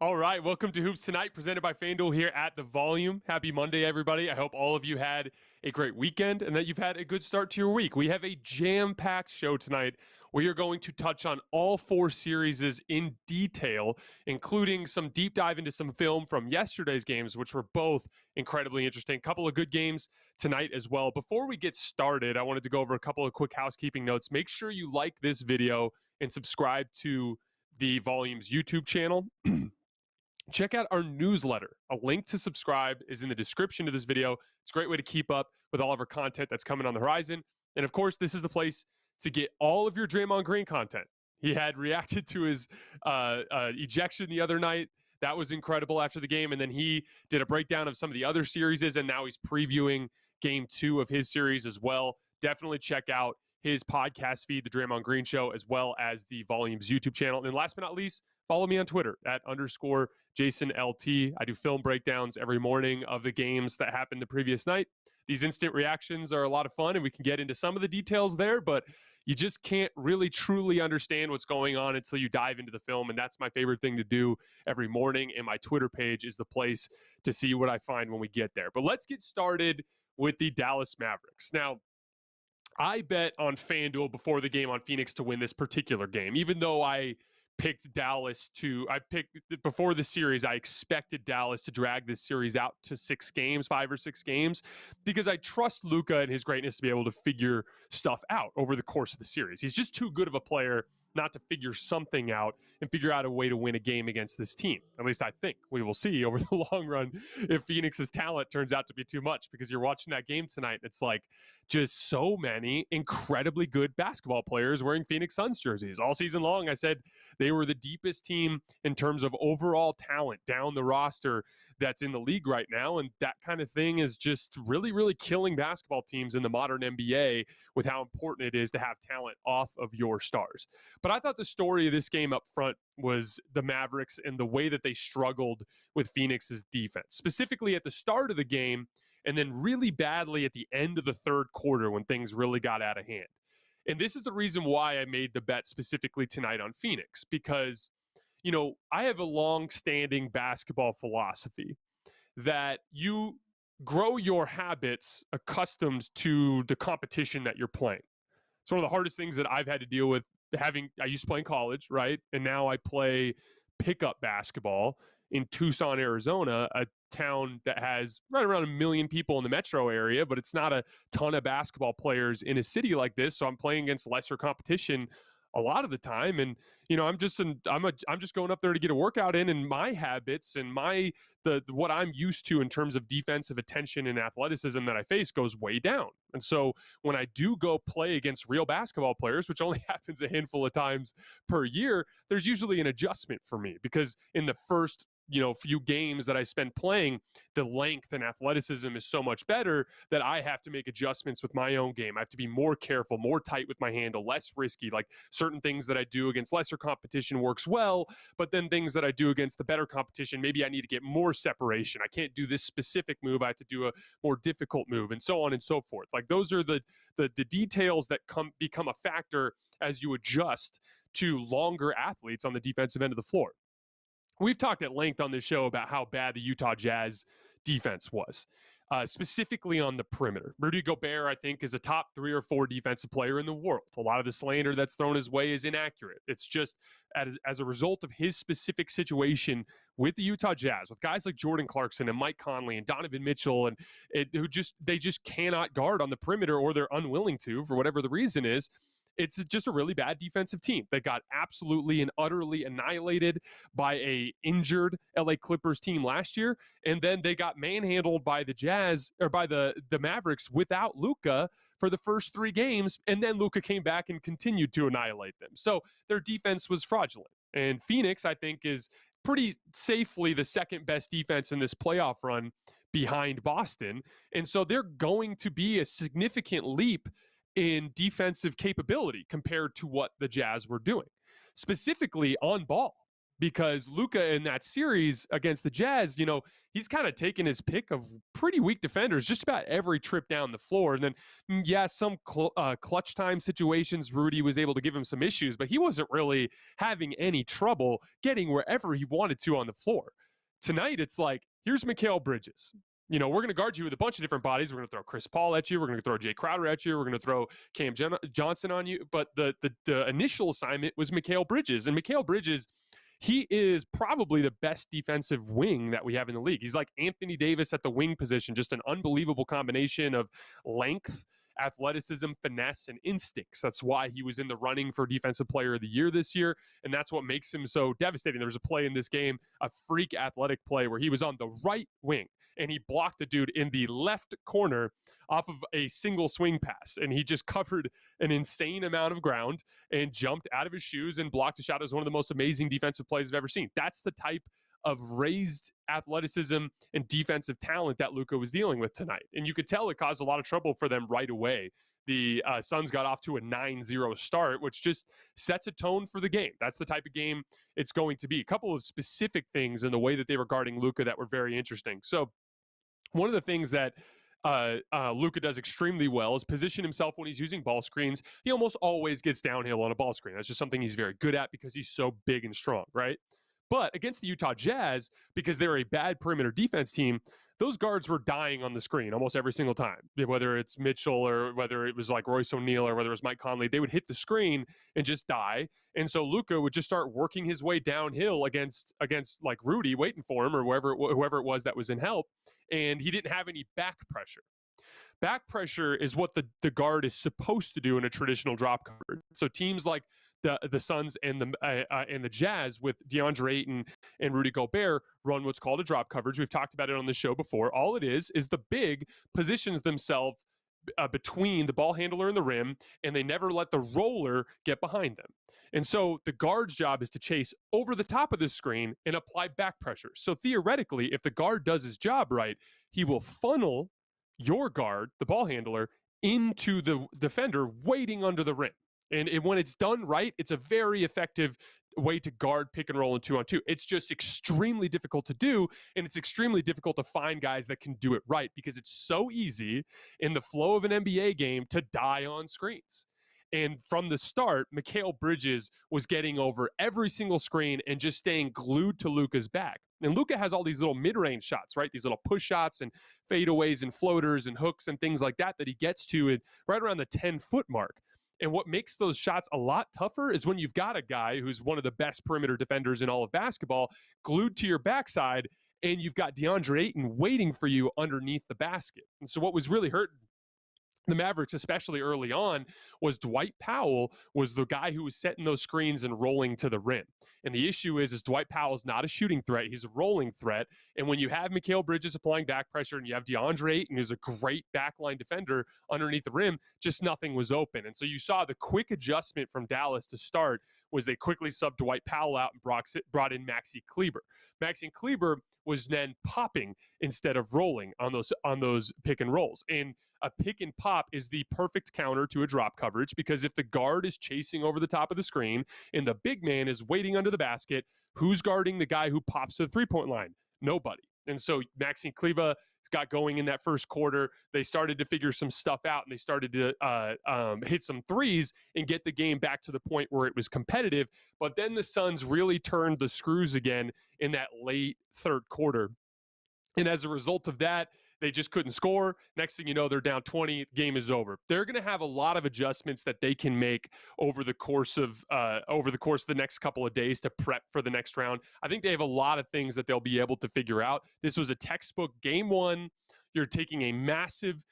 All right, welcome to Hoops Tonight, presented by FanDuel here at The Volume. Happy Monday, everybody. I hope all of you had a great weekend and that you've had a good start to your week. We have a jam-packed show tonight. We are going to touch on all four series in detail, including some deep dive into some film from yesterday's games, which were both incredibly interesting. A couple of good games tonight as well. Before we get started, I wanted to go over a couple of quick housekeeping notes. Make sure you like this video and subscribe to the Volume's YouTube channel. Check out our newsletter. A link to subscribe is in the description of this video. It's a great way to keep up with all of our content that's coming on the horizon. And of course, this is the place to get all of your Draymond Green content. He had reacted to his ejection the other night. That was incredible after the game. And then he did a breakdown of some of the other series, and now he's previewing game 2 of his series as well. Definitely check out his podcast feed, The Draymond Green Show, as well as the Volume's YouTube channel. And then last but not least, follow me on Twitter at @JasonLT. I do film breakdowns every morning of the games that happened the previous night. These instant reactions are a lot of fun, and we can get into some of the details there, but you just can't really truly understand what's going on until you dive into the film, and that's my favorite thing to do every morning, and my Twitter page is the place to see what I find when we get there. But let's get started with the Dallas Mavericks. Now, I bet on FanDuel before the game on Phoenix to win this particular game, even though I picked before the series, I expected Dallas to drag this series out to 5 or 6 games, because I trust Luka and his greatness to be able to figure stuff out over the course of the series. He's just too good of a player not to figure something out and figure out a way to win a game against this team. At least I think. We will see over the long run if Phoenix's talent turns out to be too much, because you're watching that game tonight, and it's like just so many incredibly good basketball players wearing Phoenix Suns jerseys. All season long, I said they were the deepest team in terms of overall talent down the roster that's in the league right now, and that kind of thing is just really, really killing basketball teams in the modern NBA with how important it is to have talent off of your stars. But I thought the story of this game up front was the Mavericks and the way that they struggled with Phoenix's defense, specifically at the start of the game, and then really badly at the end of the third quarter when things really got out of hand. And this is the reason why I made the bet specifically tonight on Phoenix, because, I have a long-standing basketball philosophy that you grow your habits accustomed to the competition that you're playing. It's one of the hardest things that I've had to deal with. I used to play in college, right? And now I play pickup basketball in Tucson, Arizona, a town that has right around 1 million people in the metro area, but it's not a ton of basketball players in a city like this. So I'm playing against lesser competition a lot of the time. And, I'm just going up there to get a workout in, and my habits and what I'm used to in terms of defensive attention and athleticism that I face goes way down. And so when I do go play against real basketball players, which only happens a handful of times per year, there's usually an adjustment for me, because in the first few games that I spend playing, the length and athleticism is so much better that I have to make adjustments with my own game. I have to be more careful, more tight with my handle, less risky. Like certain things that I do against lesser competition works well, but then things that I do against the better competition, maybe I need to get more separation. I can't do this specific move. I have to do a more difficult move, and so on and so forth. Like those are the details that become a factor as you adjust to longer athletes on the defensive end of the floor. We've talked at length on this show about how bad the Utah Jazz defense was, specifically on the perimeter. Rudy Gobert, I think, is a top 3 or 4 defensive player in the world. A lot of the slander that's thrown his way is inaccurate. It's just as a result of his specific situation with the Utah Jazz, with guys like Jordan Clarkson and Mike Conley and Donovan Mitchell, and they just cannot guard on the perimeter, or they're unwilling to, for whatever the reason is. It's just a really bad defensive team that got absolutely and utterly annihilated by a injured LA Clippers team last year. And then they got manhandled by the Jazz, or by the Mavericks, without Luka for the first 3 games. And then Luka came back and continued to annihilate them. So their defense was fraudulent. And Phoenix, I think, is pretty safely the second best defense in this playoff run behind Boston. And so they're going to be a significant leap in defensive capability compared to what the Jazz were doing, specifically on ball. because Luka in that series against the Jazz, he's kind of taken his pick of pretty weak defenders just about every trip down the floor. And then, some clutch time situations, Rudy was able to give him some issues, but he wasn't really having any trouble getting wherever he wanted to on the floor. Tonight, it's like, here's Mikal Bridges. We're going to guard you with a bunch of different bodies. We're going to throw Chris Paul at you. We're going to throw Jay Crowder at you. We're going to throw Cam Johnson on you. But the initial assignment was Mikal Bridges. And Mikal Bridges, he is probably the best defensive wing that we have in the league. He's like Anthony Davis at the wing position, just an unbelievable combination of length, athleticism, finesse, and instincts. That's why he was in the running for Defensive Player of the Year this year, and that's what makes him so devastating. There was a play in this game, a freak athletic play, where he was on the right wing, and he blocked the dude in the left corner off of a single swing pass, and he just covered an insane amount of ground and jumped out of his shoes and blocked a shot. It was one of the most amazing defensive plays I've ever seen. That's the type of raised athleticism and defensive talent that Luka was dealing with tonight. And you could tell it caused a lot of trouble for them right away. The Suns got off to a 9-0 start, which just sets a tone for the game. That's the type of game it's going to be. A couple of specific things in the way that they were guarding Luka that were very interesting. So one of the things that Luka does extremely well is position himself when he's using ball screens. He almost always gets downhill on a ball screen. That's just something he's very good at because he's so big and strong, right? But against the Utah Jazz, because they're a bad perimeter defense team, those guards were dying on the screen almost every single time. Whether it's Mitchell or whether it was like Royce O'Neal or whether it was Mike Conley, they would hit the screen and just die. And so Luka would just start working his way downhill against like Rudy waiting for him or whoever it was that was in help. And he didn't have any back pressure. Back pressure is what the guard is supposed to do in a traditional drop coverage. So teams like the Suns and the Jazz with DeAndre Ayton and Rudy Gobert run what's called a drop coverage. We've talked about it on the show before. All it is the big positions themselves between the ball handler and the rim, and they never let the roller get behind them. And so the guard's job is to chase over the top of the screen and apply back pressure. So theoretically, if the guard does his job right, he will funnel your guard, the ball handler, into the defender waiting under the rim. And when it's done right, it's a very effective way to guard pick and roll in 2-on-2. It's just extremely difficult to do, and it's extremely difficult to find guys that can do it right because it's so easy in the flow of an NBA game to die on screens. And from the start, Mikal Bridges was getting over every single screen and just staying glued to Luka's back. And Luka has all these little mid-range shots, right? These little push shots and fadeaways and floaters and hooks and things like that he gets to right around the 10-foot mark. And what makes those shots a lot tougher is when you've got a guy who's one of the best perimeter defenders in all of basketball glued to your backside, and you've got DeAndre Ayton waiting for you underneath the basket. And so what was really hurting the Mavericks, especially early on, was Dwight Powell was the guy who was setting those screens and rolling to the rim. And the issue is Dwight Powell's not a shooting threat. He's a rolling threat. And when you have Mikal Bridges applying back pressure and you have DeAndre Ayton, who's a great backline defender underneath the rim, just nothing was open. And so you saw the quick adjustment from Dallas to start was they quickly subbed Dwight Powell out and brought in Maxi Kleber. Maxi Kleber was then popping instead of rolling on those pick and rolls. And a pick and pop is the perfect counter to a drop coverage because if the guard is chasing over the top of the screen and the big man is waiting under the basket, who's guarding the guy who pops to the three-point line? Nobody. And so Maxi Kleber got going in that first quarter. They started to figure some stuff out, and they started to hit some threes and get the game back to the point where it was competitive. But then the Suns really turned the screws again in that late third quarter. And as a result of that, they just couldn't score. Next thing you know, they're down 20. Game is over. They're going to have a lot of adjustments that they can make over the course of the next couple of days to prep for the next round. I think they have a lot of things that they'll be able to figure out. This was a textbook game one. You're taking a massive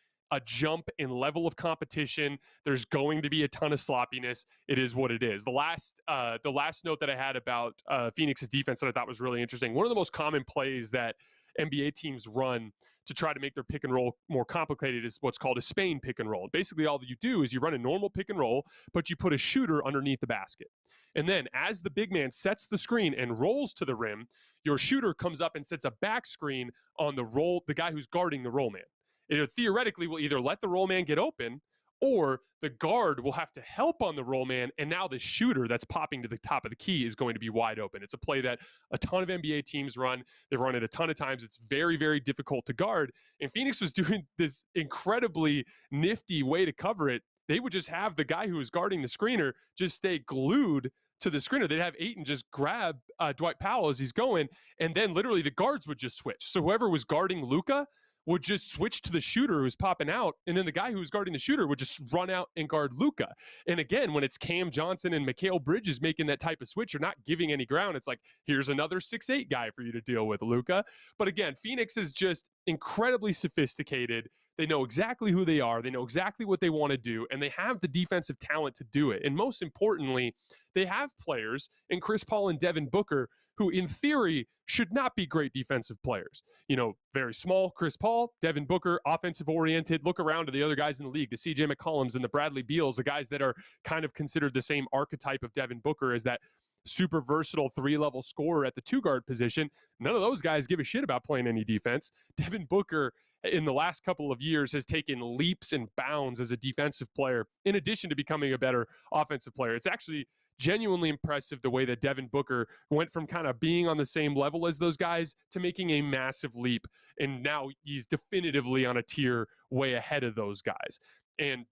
jump in level of competition. There's going to be a ton of sloppiness. It is what it is. The last note that I had about Phoenix's defense that I thought was really interesting. One of the most common plays that NBA teams run to try to make their pick and roll more complicated is what's called a Spain pick and roll. Basically, all that you do is you run a normal pick and roll, but you put a shooter underneath the basket. And then as the big man sets the screen and rolls to the rim, your shooter comes up and sets a back screen on the guy who's guarding the roll man. It theoretically will either let the roll man get open or the guard will have to help on the roll man, and now the shooter that's popping to the top of the key is going to be wide open. It's a play that a ton of NBA teams run. They've run it a ton of times. It's very, very difficult to guard, and Phoenix was doing this incredibly nifty way to cover it. They would just have the guy who was guarding the screener just stay glued to the screener. They'd have Ayton just grab Dwight Powell as he's going, and then literally the guards would just switch. So whoever was guarding Luka would just switch to the shooter who was popping out, and then the guy who was guarding the shooter would just run out and guard Luka. And again, when it's Cam Johnson and Mikal Bridges making that type of switch, you're not giving any ground. It's like, here's another 6'8" guy for you to deal with, Luka. But again, Phoenix is just incredibly sophisticated. They know exactly who they are. They know exactly what they want to do, and they have the defensive talent to do it. And most importantly, they have players in Chris Paul and Devin Booker who, in theory, should not be great defensive players. You know, very small Chris Paul, Devin Booker, offensive-oriented. Look around to the other guys in the league, the C.J. McCollums and the Bradley Beals, the guys that are kind of considered the same archetype of Devin Booker as that super versatile three-level scorer at the two-guard position. None of those guys give a shit about playing any defense. Devin Booker, in the last couple of years, has taken leaps and bounds as a defensive player, in addition to becoming a better offensive player. It's actually genuinely impressive the way that Devin Booker went from kind of being on the same level as those guys to making a massive leap. And now he's definitively on a tier way ahead of those guys. And,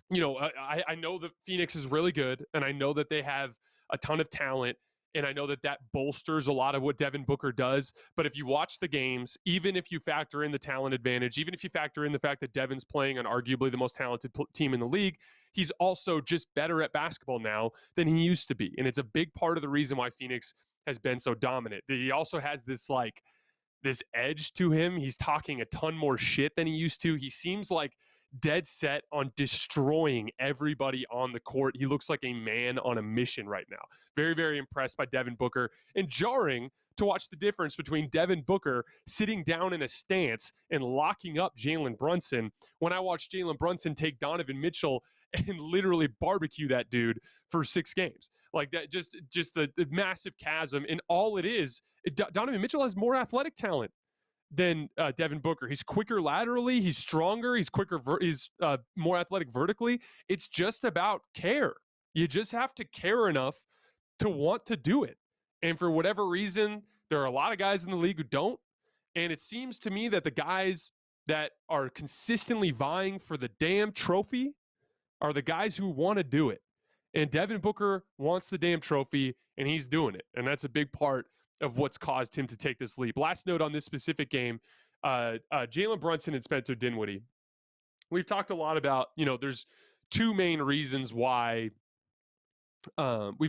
you know, I know that Phoenix is really good, and I know that they have a ton of talent, and I know that that bolsters a lot of what Devin Booker does. But if you watch the games, even if you factor in the talent advantage, even if you factor in the fact that Devin's playing on arguably the most talented team in the league, he's also just better at basketball now than he used to be. And it's a big part of the reason why Phoenix has been so dominant. He also has this edge to him. He's talking a ton more shit than he used to. He seems like dead set on destroying everybody on the court. He looks like a man on a mission right now. Very, very impressed by Devin Booker, and jarring to watch the difference between Devin Booker sitting down in a stance and locking up Jalen Brunson when I watched Jalen Brunson take Donovan Mitchell and literally barbecue that dude for 6 games. Like that, just the massive chasm. And all it is, Donovan Mitchell has more athletic talent than Devin Booker. He's quicker laterally. He's stronger. He's quicker. He's more athletic vertically. It's just about care. You just have to care enough to want to do it. And for whatever reason, there are a lot of guys in the league who don't. And it seems to me that the guys that are consistently vying for the damn trophy are the guys who want to do it. And Devin Booker wants the damn trophy, and he's doing it. And that's a big part of what's caused him to take this leap. Last note on this specific game, Jalen Brunson and Spencer Dinwiddie. We've talked a lot about, you know, there's two main reasons why Dallas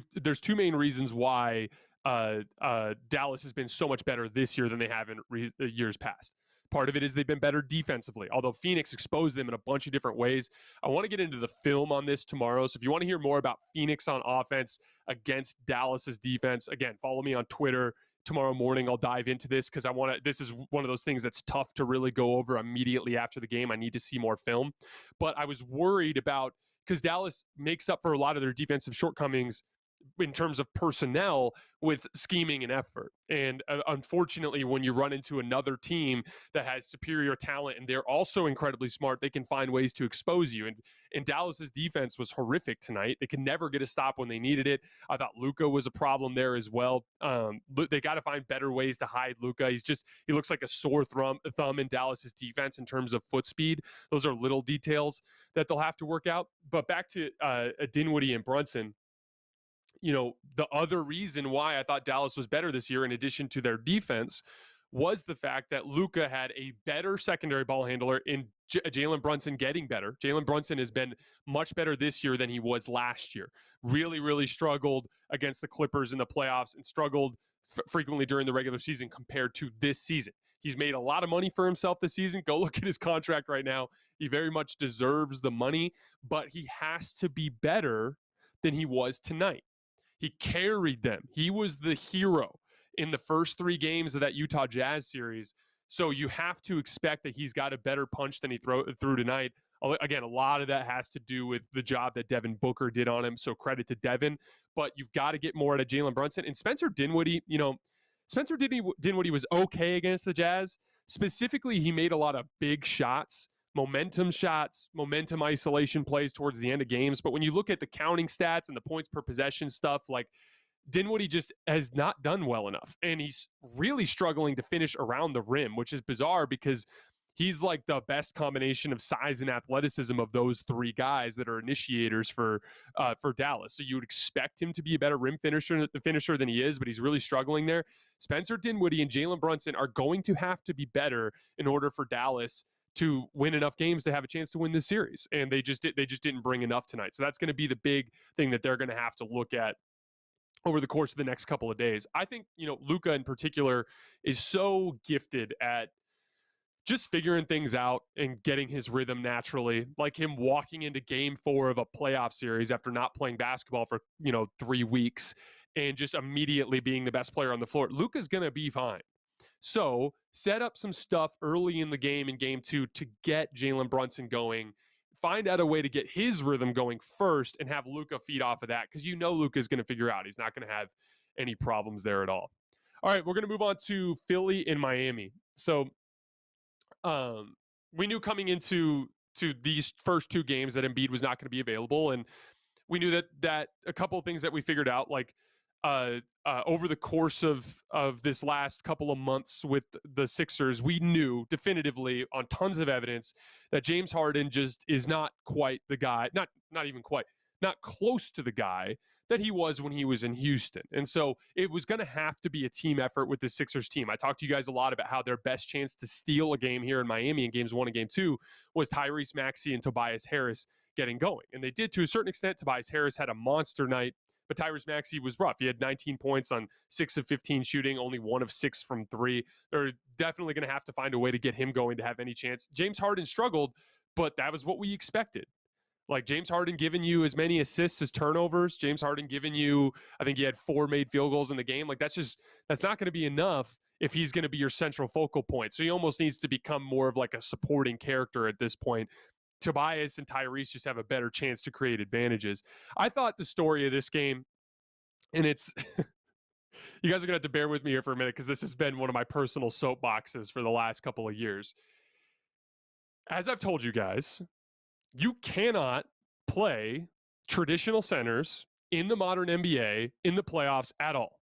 has been so much better this year than they have in years past. Part of it is they've been better defensively, although Phoenix exposed them in a bunch of different ways. I want to get into the film on this tomorrow. So if you want to hear more about Phoenix on offense against Dallas's defense, again, follow me on Twitter. Tomorrow morning, I'll dive into this because this is one of those things that's tough to really go over immediately after the game. I need to see more film. But I was worried about, because Dallas makes up for a lot of their defensive shortcomings in terms of personnel with scheming and effort. And unfortunately, when you run into another team that has superior talent and they're also incredibly smart, they can find ways to expose you. And Dallas's defense was horrific tonight. They could never get a stop when they needed it. I thought Luka was a problem there as well. They got to find better ways to hide Luka. He looks like a sore thumb in Dallas's defense in terms of foot speed. Those are little details that they'll have to work out. But back to Dinwiddie and Brunson. You know, the other reason why I thought Dallas was better this year, in addition to their defense, was the fact that Luka had a better secondary ball handler in Jalen Brunson getting better. Jalen Brunson has been much better this year than he was last year. Really, really struggled against the Clippers in the playoffs and struggled frequently during the regular season compared to this season. He's made a lot of money for himself this season. Go look at his contract right now. He very much deserves the money, but he has to be better than he was tonight. He carried them. He was the hero in the first 3 games of that Utah Jazz series. So you have to expect that he's got a better punch than he threw tonight. Again, a lot of that has to do with the job that Devin Booker did on him. So credit to Devin. But you've got to get more out of Jalen Brunson. And Spencer Dinwiddie, Spencer Dinwiddie was okay against the Jazz. Specifically, he made a lot of big shots, momentum shots, momentum isolation plays towards the end of games. But when you look at the counting stats and the points per possession stuff, like Dinwiddie just has not done well enough. And he's really struggling to finish around the rim, which is bizarre because he's like the best combination of size and athleticism of those three guys that are initiators for Dallas. So you would expect him to be a better rim finisher than he is, but he's really struggling there. Spencer Dinwiddie and Jalen Brunson are going to have to be better in order for Dallas to win enough games to have a chance to win this series. And they just didn't bring enough tonight. So that's going to be the big thing that they're going to have to look at over the course of the next couple of days. I think, Luka in particular is so gifted at just figuring things out and getting his rhythm naturally, like him walking into game 4 of a playoff series after not playing basketball for, 3 weeks and just immediately being the best player on the floor. Luka's going to be fine. So set up some stuff early in the game in game 2 to get Jalen Brunson going. Find out a way to get his rhythm going first and have Luka feed off of that, because Luka's going to figure out he's not going to have any problems there at all. All right, we're going to move on to Philly and Miami. So we knew coming into these first 2 games that Embiid was not going to be available, and we knew that a couple of things that we figured out, like over the course of this last couple of months with the Sixers, we knew definitively on tons of evidence that James Harden just is not quite the guy, not even quite, not close to the guy that he was when he was in Houston. And so it was going to have to be a team effort with the Sixers team. I talked to you guys a lot about how their best chance to steal a game here in Miami in games 1 and game 2 was Tyrese Maxey and Tobias Harris getting going. And they did to a certain extent. Tobias Harris had a monster night, but Tyrese Maxey was rough. He had 19 points on 6 of 15 shooting, only 1 of 6 from 3. They're definitely going to have to find a way to get him going to have any chance. James Harden struggled, but that was what we expected. Like James Harden giving you as many assists as turnovers. James Harden giving you, I think he had 4 made field goals in the game. Like that's not going to be enough if he's going to be your central focal point. So he almost needs to become more of like a supporting character at this point. Tobias and Tyrese just have a better chance to create advantages. I thought the story of this game, and it's, you guys are going to have to bear with me here for a minute because this has been one of my personal soapboxes for the last couple of years. As I've told you guys, you cannot play traditional centers in the modern NBA in the playoffs at all.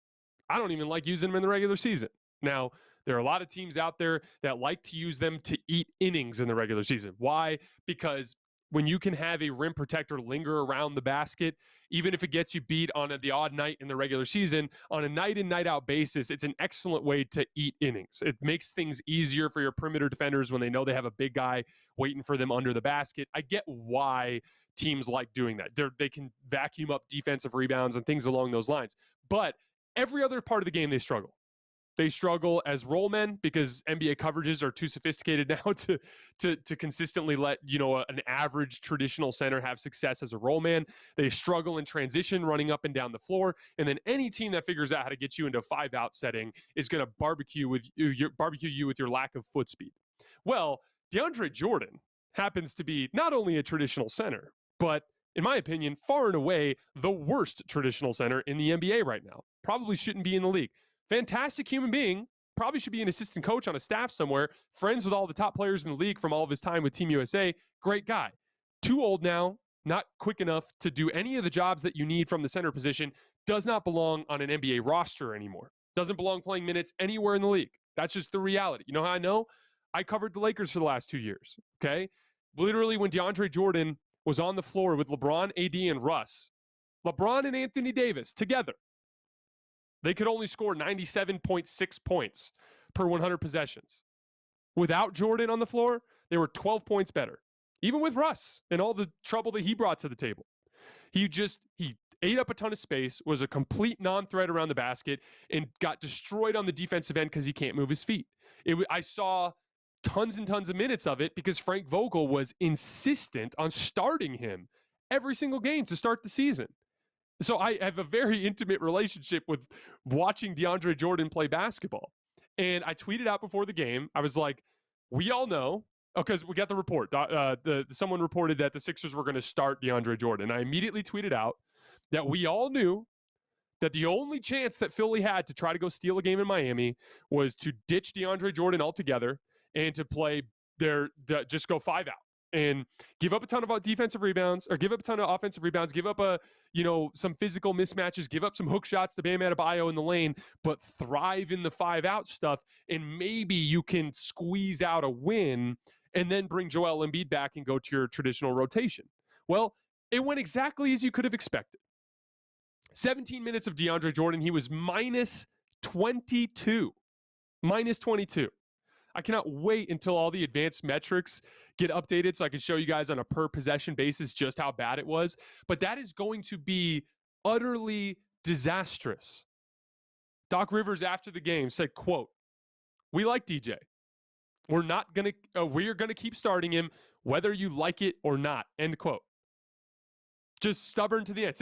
I don't even like using them in the regular season. Now, there are a lot of teams out there that like to use them to eat innings in the regular season. Why? Because when you can have a rim protector linger around the basket, even if it gets you beat on the odd night in the regular season, on a night in, night out basis, it's an excellent way to eat innings. It makes things easier for your perimeter defenders when they know they have a big guy waiting for them under the basket. I get why teams like doing that. They can vacuum up defensive rebounds and things along those lines. But every other part of the game, they struggle. They struggle as roll men because NBA coverages are too sophisticated now to consistently let, an average traditional center have success as a roll man. They struggle in transition, running up and down the floor. And then any team that figures out how to get you into a 5-out setting is going to barbecue you with your lack of foot speed. Well, DeAndre Jordan happens to be not only a traditional center, but in my opinion, far and away the worst traditional center in the NBA right now. Probably shouldn't be in the league. Fantastic human being, probably should be an assistant coach on a staff somewhere, friends with all the top players in the league from all of his time with Team USA, great guy. Too old now, not quick enough to do any of the jobs that you need from the center position, does not belong on an NBA roster anymore. Doesn't belong playing minutes anywhere in the league. That's just the reality. You know how I know? I covered the Lakers for the last 2 years, okay? Literally when DeAndre Jordan was on the floor with LeBron, AD, and Russ, LeBron and Anthony Davis together, they could only score 97.6 points per 100 possessions. Without Jordan on the floor, they were 12 points better. Even with Russ and all the trouble that he brought to the table. He ate up a ton of space, was a complete non-threat around the basket, and got destroyed on the defensive end because he can't move his feet. I saw tons and tons of minutes of it because Frank Vogel was insistent on starting him every single game to start the season. So I have a very intimate relationship with watching DeAndre Jordan play basketball. And I tweeted out before the game, I was like, we all know, because we got the report. Someone reported that the Sixers were going to start DeAndre Jordan. I immediately tweeted out that we all knew that the only chance that Philly had to try to go steal a game in Miami was to ditch DeAndre Jordan altogether and to play just go 5-out. and give up a ton of defensive rebounds, or give up a ton of offensive rebounds, give up some physical mismatches, give up some hook shots to Bam Adebayo in the lane, but thrive in the 5-out stuff, and maybe you can squeeze out a win and then bring Joel Embiid back and go to your traditional rotation. Well, it went exactly as you could have expected. 17 minutes of DeAndre Jordan, he was minus 22. Minus 22. I cannot wait until all the advanced metrics get updated so I can show you guys on a per possession basis just how bad it was. But that is going to be utterly disastrous. Doc Rivers after the game said, quote, "We like DJ. We're going to keep starting him whether you like it or not," end quote. Just stubborn to the end.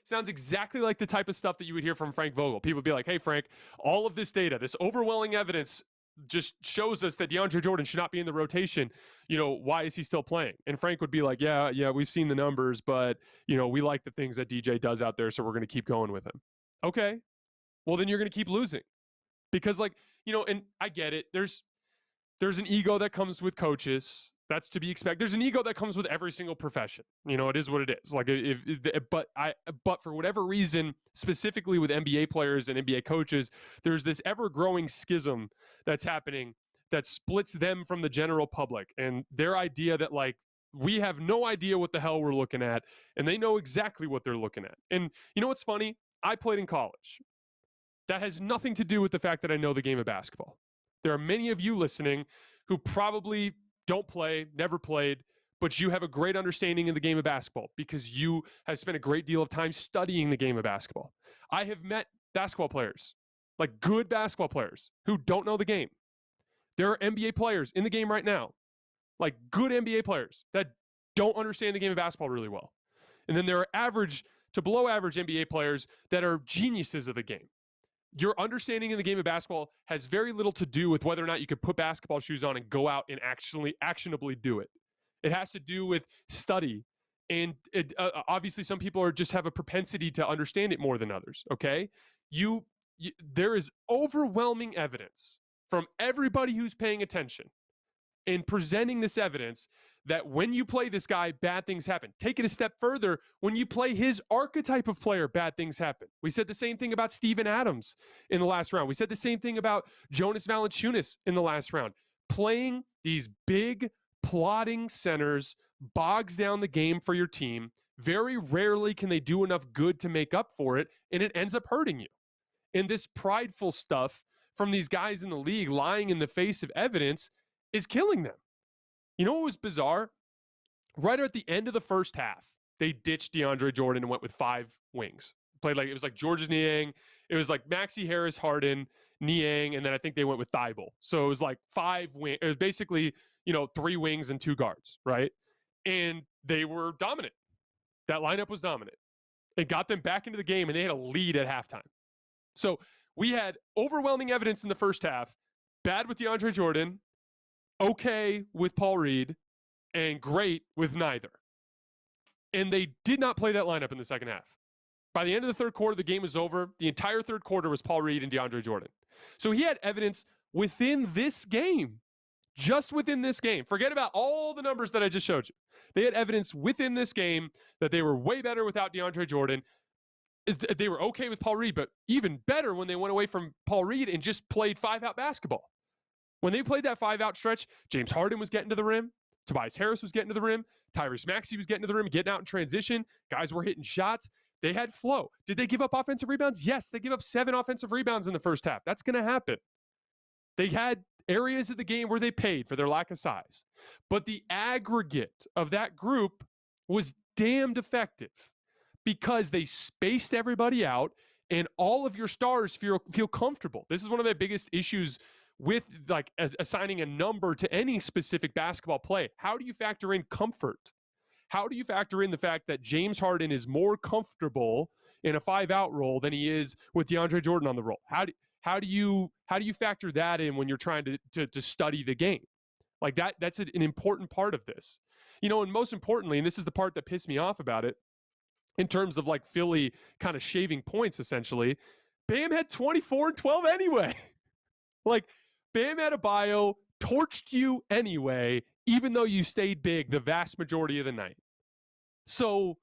Sounds exactly like the type of stuff that you would hear from Frank Vogel. People would be like, "Hey, Frank, all of this data, this overwhelming evidence just shows us that DeAndre Jordan should not be in the rotation. Why is he still playing?" And Frank would be like, yeah, we've seen the numbers, but, we like the things that DJ does out there, so we're going to keep going with him. Okay. Well, then you're going to keep losing. Because, and I get it. There's an ego that comes with coaches. That's to be expected. There's an ego that comes with every single profession. It is what it is. But for whatever reason, specifically with NBA players and NBA coaches, there's this ever-growing schism that's happening that splits them from the general public, and their idea that we have no idea what the hell we're looking at, and they know exactly what they're looking at. And you know what's funny? I played in college. That has nothing to do with the fact that I know the game of basketball. There are many of you listening who probably don't play, never played, but you have a great understanding of the game of basketball because you have spent a great deal of time studying the game of basketball. I have met basketball players, good basketball players, who don't know the game. There are NBA players in the game right now, good NBA players that don't understand the game of basketball really well. And then there are average to below average NBA players that are geniuses of the game. Your understanding of the game of basketball has very little to do with whether or not you can put basketball shoes on and go out and actionably do it. It has to do with study. And obviously some people just have a propensity to understand it more than others, okay? There is overwhelming evidence from everybody who's paying attention in presenting this evidence that when you play this guy, bad things happen. Take it a step further, when you play his archetype of player, bad things happen. We said the same thing about Steven Adams in the last round. We said the same thing about Jonas Valanciunas in the last round. Playing these big, plotting centers bogs down the game for your team. Very rarely can they do enough good to make up for it, and it ends up hurting you. And this prideful stuff from these guys in the league lying in the face of evidence is killing them. You know what was bizarre? Right at the end of the first half, they ditched DeAndre Jordan and went with 5 wings. It was like Georges Niang. It was like Maxey Harris, Harden, Niang, and then I think they went with Thibault. So it was like 5 wings. It was basically, 3 wings and 2 guards, right? And they were dominant. That lineup was dominant. It got them back into the game, and they had a lead at halftime. So we had overwhelming evidence in the first half, bad with DeAndre Jordan, okay with Paul Reed, and great with neither. And they did not play that lineup in the second half. By the end of the third quarter, the game was over. The entire third quarter was Paul Reed and DeAndre Jordan. So he had evidence within this game, just within this game. Forget about all the numbers that I just showed you. They had evidence within this game that they were way better without DeAndre Jordan. They were okay with Paul Reed, but even better when they went away from Paul Reed and just played 5-out basketball. When they played that 5-out stretch, James Harden was getting to the rim. Tobias Harris was getting to the rim. Tyrese Maxey was getting to the rim, getting out in transition. Guys were hitting shots. They had flow. Did they give up offensive rebounds? Yes, they give up 7 offensive rebounds in the first half. That's going to happen. They had areas of the game where they paid for their lack of size. But the aggregate of that group was damned effective because they spaced everybody out and all of your stars feel comfortable. This is one of the biggest issues with assigning a number to any specific basketball play. How do you factor in comfort? How do you factor in the fact that James Harden is more comfortable in a 5-out role than he is with DeAndre Jordan on the roll? How do you factor that in when you're trying to study the game? That's an important part of this. And most importantly, and this is the part that pissed me off about it, in terms of Philly kind of shaving points essentially, Bam had 24 and 12 anyway. Bam Adebayo torched you anyway, even though you stayed big the vast majority of the night. So,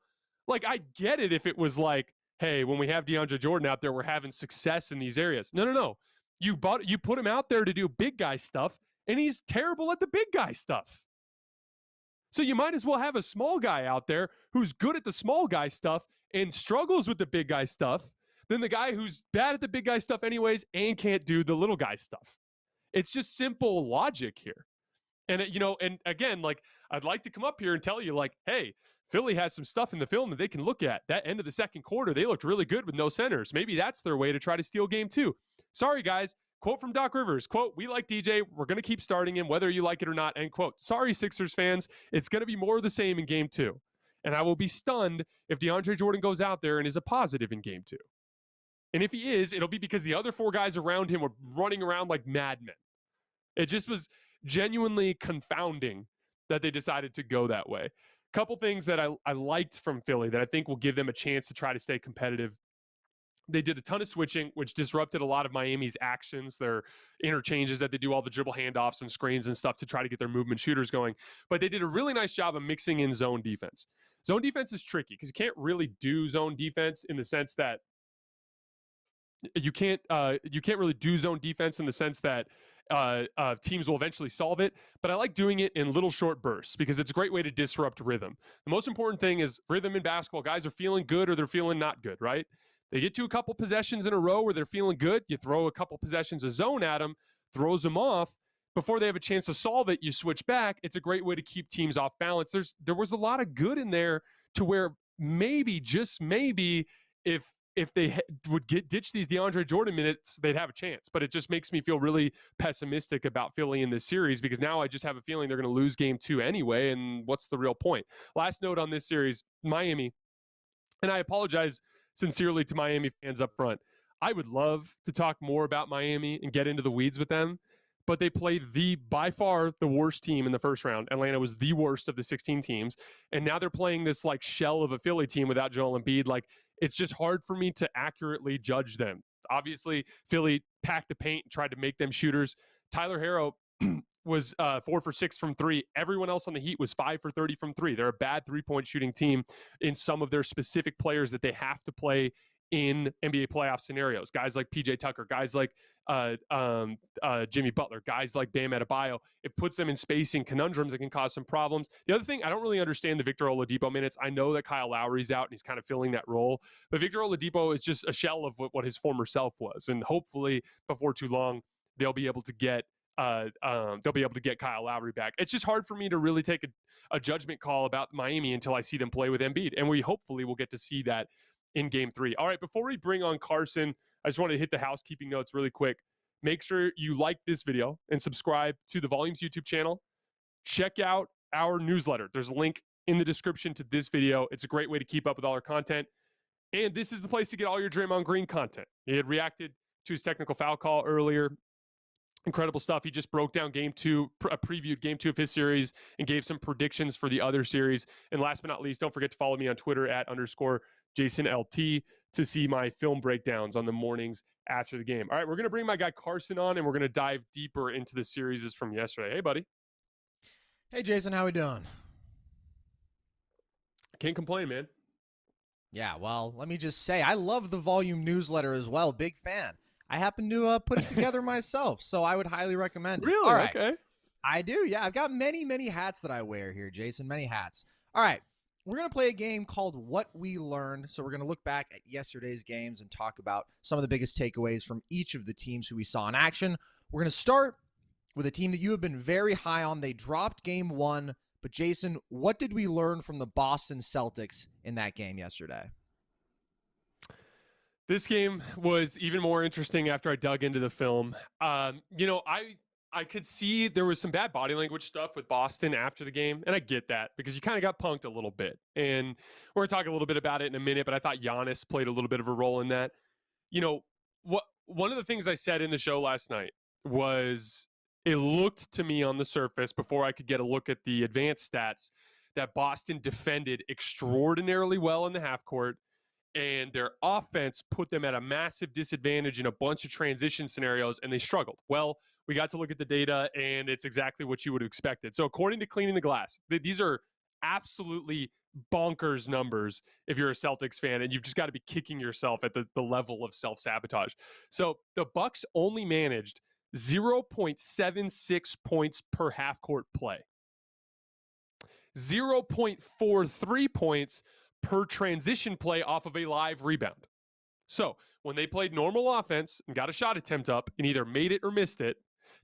like, I get it if it was like, hey, when we have DeAndre Jordan out there, we're having success in these areas. No. You put him out there to do big guy stuff, and he's terrible at the big guy stuff. So you might as well have a small guy out there who's good at the small guy stuff and struggles with the big guy stuff than the guy who's bad at the big guy stuff anyways and can't do the little guy stuff. It's just simple logic here. And, and again, like, I'd like to come up here and tell you, like, hey, Philly has some stuff in the film that they can look at. That end of the second quarter, they looked really good with no centers. Maybe that's their way to try to steal game 2. Sorry, guys. Quote from Doc Rivers, quote, "We like DJ. We're going to keep starting him whether you like it or not," end quote. Sorry, Sixers fans. It's going to be more of the same in game 2. And I will be stunned if DeAndre Jordan goes out there and is a positive in game 2. And if he is, it'll be because the other 4 guys around him were running around like madmen. It just was genuinely confounding that they decided to go that way. Couple things that I liked from Philly that I think will give them a chance to try to stay competitive. They did a ton of switching, which disrupted a lot of Miami's actions, their interchanges that they do, all the dribble handoffs and screens and stuff to try to get their movement shooters going. But they did a really nice job of mixing in zone defense. Zone defense is tricky because you can't really do zone defense in the sense that you can't really do zone defense in the sense that teams will eventually solve it, but I like doing it in little short bursts because it's a great way to disrupt rhythm. The most important thing is rhythm in basketball. Guys are feeling good or they're feeling not good, right? They get to a couple possessions in a row where they're feeling good. You throw a couple possessions of zone at them, throws them off. Before they have a chance to solve it, you switch back. It's a great way to keep teams off balance. There was a lot of good in there to where maybe, just maybe, if they would ditch these DeAndre Jordan minutes, they'd have a chance. But it just makes me feel really pessimistic about Philly in this series because now I just have a feeling they're going to lose game 2 anyway, and what's the real point? Last note on this series, Miami, and I apologize sincerely to Miami fans up front. I would love to talk more about Miami and get into the weeds with them, but they played by far the worst team in the first round. Atlanta was the worst of the 16 teams, and now they're playing this like shell of a Philly team without Joel Embiid. Like, it's just hard for me to accurately judge them. Obviously, Philly packed the paint and tried to make them shooters. Tyler Herro was 4 for 6 from 3. Everyone else on the Heat was 5 for 30 from 3. They're a bad three-point shooting team in some of their specific players that they have to play in NBA playoff scenarios. Guys like PJ Tucker, guys like Jimmy Butler, guys like Bam Adebayo. It puts them in spacing conundrums that can cause some problems. The other thing, I don't really understand the Victor Oladipo minutes. I know that Kyle Lowry's out and he's kind of filling that role, but Victor Oladipo is just a shell of what his former self was. And hopefully before too long, they'll be able to get Kyle Lowry back. It's just hard for me to really take a judgment call about Miami until I see them play with Embiid. And we hopefully will get to see that in game 3. All right, before we bring on Carson, I just want to hit the housekeeping notes really quick. Make sure you like this video and subscribe to the Volumes YouTube channel. Check out our newsletter. There's a link in the description to this video. It's a great way to keep up with all our content. And this is the place to get all your Draymond Green content. He had reacted to his technical foul call earlier. Incredible stuff. He just broke down game 2, previewed game 2 of his series, and gave some predictions for the other series. And last but not least, don't forget to follow me on Twitter at _JasonLT to see my film breakdowns on the mornings after the game. All right, we're going to bring my guy Carson on, and we're going to dive deeper into the series from yesterday. Hey, buddy. Hey, Jason. How we doing? Can't complain, man. Yeah, well, let me just say, I love the Volume newsletter as well. Big fan. I happen to put it together myself, so I would highly recommend it. Really? All right. Okay. I do, yeah. I've got many, many hats that I wear here, Jason. Many hats. All right. We're going to play a game called What We Learned. So we're going to look back at yesterday's games and talk about some of the biggest takeaways from each of the teams who we saw in action. We're going to start with a team that you have been very high on. They dropped game 1. But, Jason, what did we learn from the Boston Celtics in that game yesterday? This game was even more interesting after I dug into the film. I could see there was some bad body language stuff with Boston after the game, and I get that because you kind of got punked a little bit. And we're going to talk a little bit about it in a minute, but I thought Giannis played a little bit of a role in that. One of the things I said in the show last night was it looked to me on the surface, before I could get a look at the advanced stats, that Boston defended extraordinarily well in the half court, and their offense put them at a massive disadvantage in a bunch of transition scenarios, and they struggled. Well, We got to look at the data, and it's exactly what you would have expected. So according to Cleaning the Glass, these are absolutely bonkers numbers if you're a Celtics fan, and you've just got to be kicking yourself at the level of self-sabotage. So the Bucks only managed 0.76 points per half-court play. 0.43 points per transition play off of a live rebound. So when they played normal offense and got a shot attempt up and either made it or missed it,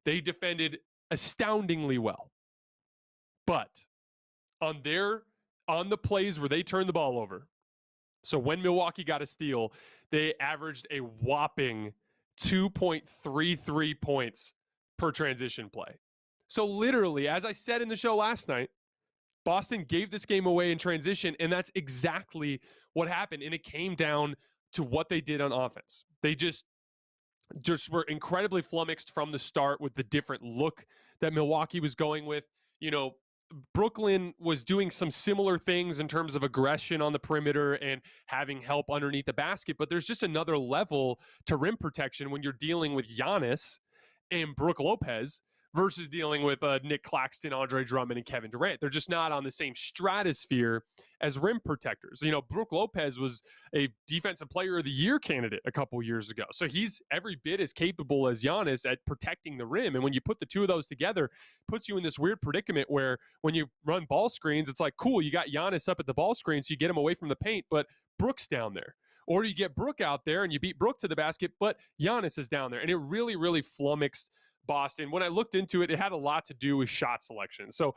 they defended astoundingly well. But on the plays where they turned the ball over, so when Milwaukee got a steal, they averaged a whopping 2.33 points per transition play. So literally, as I said in the show last night, Boston gave this game away in transition, and that's exactly what happened. And it came down to what they did on offense. They just were incredibly flummoxed from the start with the different look that Milwaukee was going with. You know, Brooklyn was doing some similar things in terms of aggression on the perimeter and having help underneath the basket, but there's just another level to rim protection when you're dealing with Giannis and Brook Lopez versus dealing with Nick Claxton, Andre Drummond, and Kevin Durant. They're just not on the same stratosphere as rim protectors. You know, Brook Lopez was a Defensive Player of the Year candidate a couple years ago. So he's every bit as capable as Giannis at protecting the rim. And when you put the two of those together, it puts you in this weird predicament where when you run ball screens, it's like, cool, you got Giannis up at the ball screen, so you get him away from the paint, but Brook's down there. Or you get Brook out there and you beat Brook to the basket, but Giannis is down there. And it really, really flummoxed Boston. When I looked into it, it had a lot to do with shot selection. So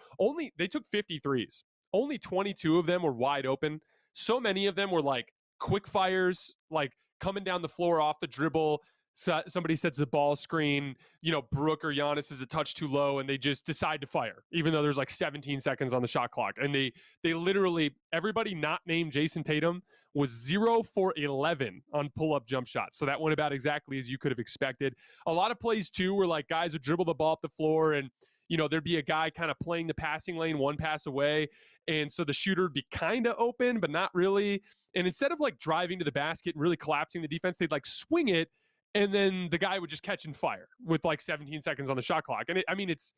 they took 53s. Only 22 of them were wide open. So many of them were like quick fires, like coming down the floor off the dribble. So somebody sets a ball screen, you know, Brook or Giannis is a touch too low, and they just decide to fire, even though there's like 17 seconds on the shot clock. And they literally, everybody not named Jayson Tatum was 0 for 11 on pull-up jump shots. So that went about exactly as you could have expected. A lot of plays, too, where like guys would dribble the ball up the floor and, you know, there'd be a guy kind of playing the passing lane one pass away. And so the shooter would be kind of open, but not really. And instead of like driving to the basket and really collapsing the defense, they'd like swing it. And then the guy would just catch and fire with like 17 seconds on the shot clock. And it's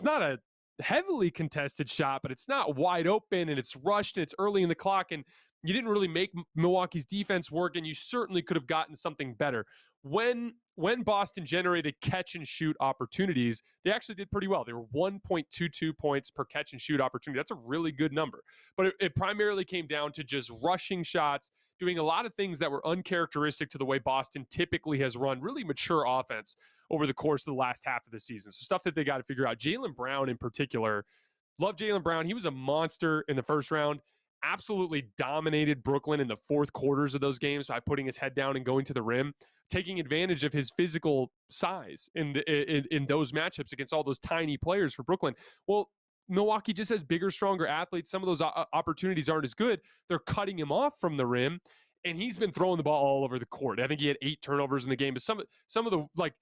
not a heavily contested shot, but it's not wide open, and it's rushed, and it's early in the clock. And you didn't really make Milwaukee's defense work, and you certainly could have gotten something better. When Boston generated catch and shoot opportunities, they actually did pretty well. They were 1.22 points per catch and shoot opportunity. That's a really good number. But it primarily came down to just rushing shots, doing a lot of things that were uncharacteristic to the way Boston typically has run really mature offense over the course of the last half of the season. So stuff that they got to figure out. Jaylen Brown in particular, love Jaylen Brown. He was a monster in the first round. Absolutely dominated Brooklyn in the fourth quarters of those games by putting his head down and going to the rim, taking advantage of his physical size in those matchups against all those tiny players for Brooklyn. Well, Milwaukee just has bigger, stronger athletes. Some of those opportunities aren't as good. They're cutting him off from the rim, and he's been throwing the ball all over the court. I think he had 8 turnovers in the game, but some of the, like,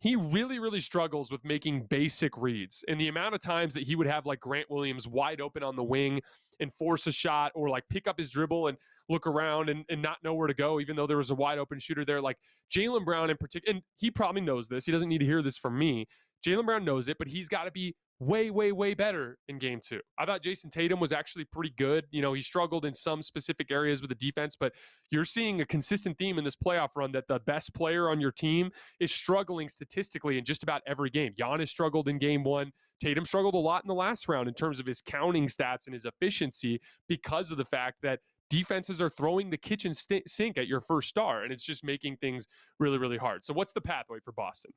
he really, really struggles with making basic reads. And the amount of times that he would have like Grant Williams wide open on the wing and force a shot, or like pick up his dribble and look around and not know where to go, even though there was a wide open shooter there. Like Jaylen Brown in particular, and he probably knows this. He doesn't need to hear this from me. Jaylen Brown knows it, but he's got to be way, way, way better in game 2. I thought Jayson Tatum was actually pretty good. You know, he struggled in some specific areas with the defense, but you're seeing a consistent theme in this playoff run that the best player on your team is struggling statistically in just about every game. Giannis struggled in game 1. Tatum struggled a lot in the last round in terms of his counting stats and his efficiency because of the fact that defenses are throwing the kitchen sink at your first star, and it's just making things really, really hard. So what's the pathway for Boston?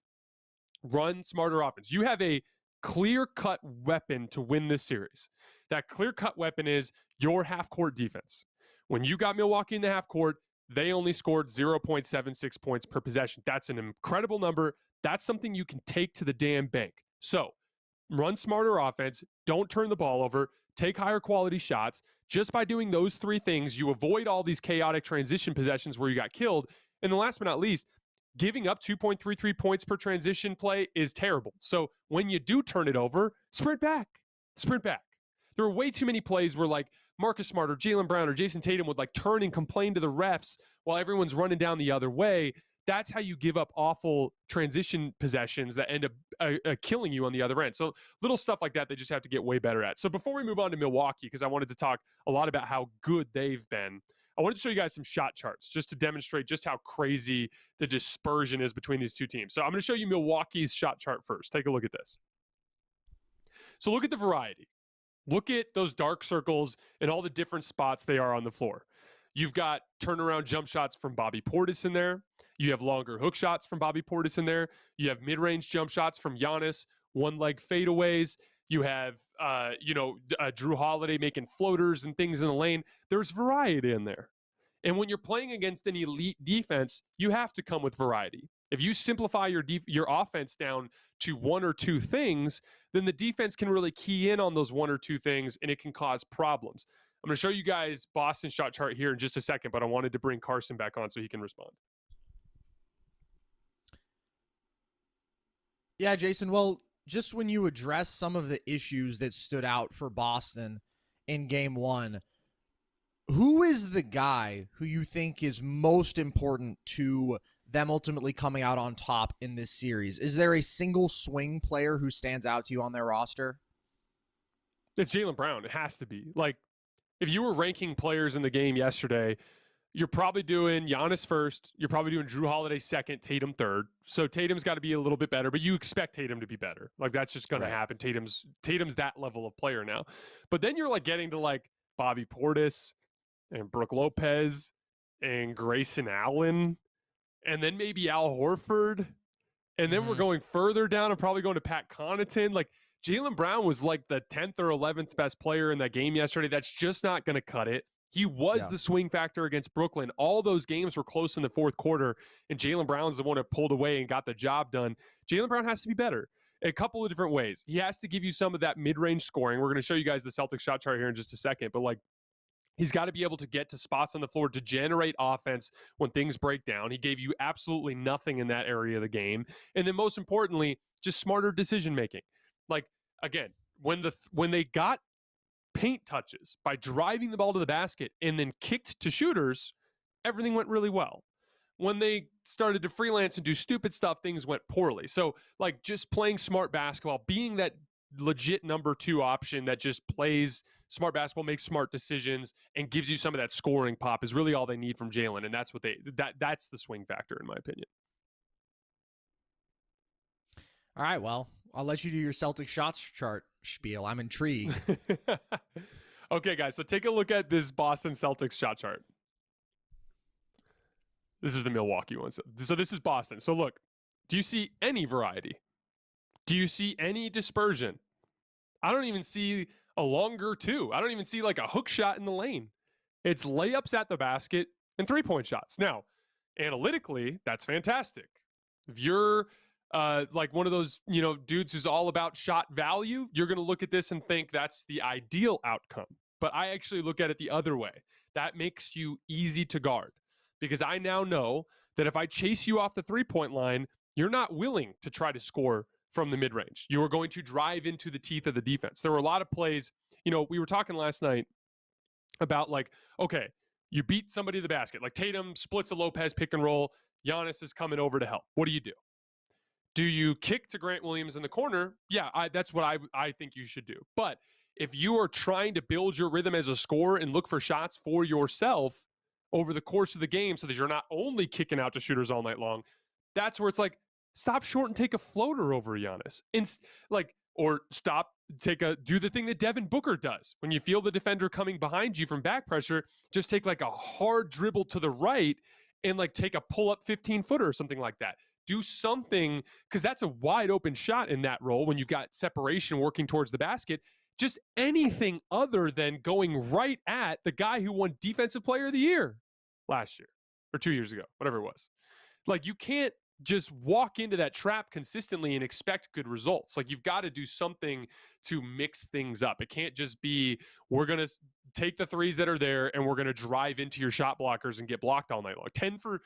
Run smarter offense. You have a clear-cut weapon to win this series. That clear-cut weapon is your half-court defense. When you got Milwaukee in the half-court, they only scored 0.76 points per possession. That's an incredible number. That's something you can take to the damn bank. So run smarter offense. Don't turn the ball over. Take higher quality shots. Just by doing those 3 things, you avoid all these chaotic transition possessions where you got killed. And the last but not least, giving up 2.33 points per transition play is terrible. So when you do turn it over, sprint back. Sprint back. There are way too many plays where like Marcus Smart or Jaylen Brown or Jayson Tatum would like turn and complain to the refs while everyone's running down the other way. that's how you give up awful transition possessions that end up killing you on the other end. So little stuff like that, they just have to get way better at. So before we move on to Milwaukee, because I wanted to talk a lot about how good they've been, I wanted to show you guys some shot charts just to demonstrate just how crazy the dispersion is between these two teams. So I'm going to show you Milwaukee's shot chart first. Take a look at this. So look at the variety. Look at those dark circles and all the different spots they are on the floor. You've got turnaround jump shots from Bobby Portis in there. You have longer hook shots from Bobby Portis in there. You have mid-range jump shots from Giannis, one-leg fadeaways. You have, Drew Holiday making floaters and things in the lane. There's variety in there. And when you're playing against an elite defense, you have to come with variety. If you simplify your offense down to one or two things, then the defense can really key in on those one or two things, and it can cause problems. I'm going to show you guys Boston's shot chart here in just a second, but I wanted to bring Carson back on so he can respond. Yeah, Jason, well, just when you address some of the issues that stood out for Boston in game one, who is the guy who you think is most important to them ultimately coming out on top in this series? Is there a single swing player who stands out to you on their roster? It's Jaylen Brown. It has to be. Like, if you were ranking players in the game yesterday, you're probably doing Giannis first. You're probably doing Drew Holiday second, Tatum third. So Tatum's got to be a little bit better, but you expect Tatum to be better. Like, that's just going to happen. Tatum's that level of player now. But then you're like getting to like Bobby Portis and Brook Lopez and Grayson Allen, and then maybe Al Horford. And then we're going further down and probably going to Pat Connaughton. Like, Jaylen Brown was like the 10th or 11th best player in that game yesterday. That's just not going to cut it. He was the swing factor against Brooklyn. All those games were close in the fourth quarter, and Jaylen Brown's the one that pulled away and got the job done. Jaylen Brown has to be better a couple of different ways. He has to give you some of that mid-range scoring. We're going to show you guys the Celtics shot chart here in just a second, but like, he's got to be able to get to spots on the floor to generate offense when things break down. He gave you absolutely nothing in that area of the game. And then most importantly, just smarter decision-making. Like, again, when they got paint touches by driving the ball to the basket and then kicked to shooters, everything went really well. When they started to freelance and do stupid stuff, things went poorly. So, like, just playing smart basketball, being that legit number two option that just plays smart basketball, makes smart decisions, and gives you some of that scoring pop is really all they need from Jaylen. And that's what that's the swing factor, in my opinion. All right, well, I'll let you do your Celtic shots chart spiel. I'm intrigued. Okay, guys, so take a look at this Boston Celtics shot chart. This is the Milwaukee one. So this is Boston. So look, do you see any variety? Do you see any dispersion? I don't even see a longer two. I don't even see like a hook shot in the lane. It's layups at the basket and three-point shots. Now, analytically, that's fantastic. If you're like one of those, dudes who's all about shot value, you're going to look at this and think that's the ideal outcome. But I actually look at it the other way. That makes you easy to guard, because I now know that if I chase you off the three-point line, you're not willing to try to score from the mid-range. You are going to drive into the teeth of the defense. There were a lot of plays, we were talking last night about like, okay, you beat somebody to the basket. Like Tatum splits a Lopez pick and roll. Giannis is coming over to help. What do? Do you kick to Grant Williams in the corner? Yeah, that's what I think you should do. But if you are trying to build your rhythm as a scorer and look for shots for yourself over the course of the game so that you're not only kicking out to shooters all night long, that's where it's like, stop short and take a floater over Giannis. Or do the thing that Devin Booker does. When you feel the defender coming behind you from back pressure, just take like a hard dribble to the right and like take a pull-up 15-footer or something like that. Do something, because that's a wide open shot in that role when you've got separation working towards the basket. Just anything other than going right at the guy who won Defensive Player of the Year last year or 2 years ago, whatever it was. Like, you can't just walk into that trap consistently and expect good results. Like, you've got to do something to mix things up. It can't just be, we're going to take the threes that are there and we're going to drive into your shot blockers and get blocked all night long. 10 for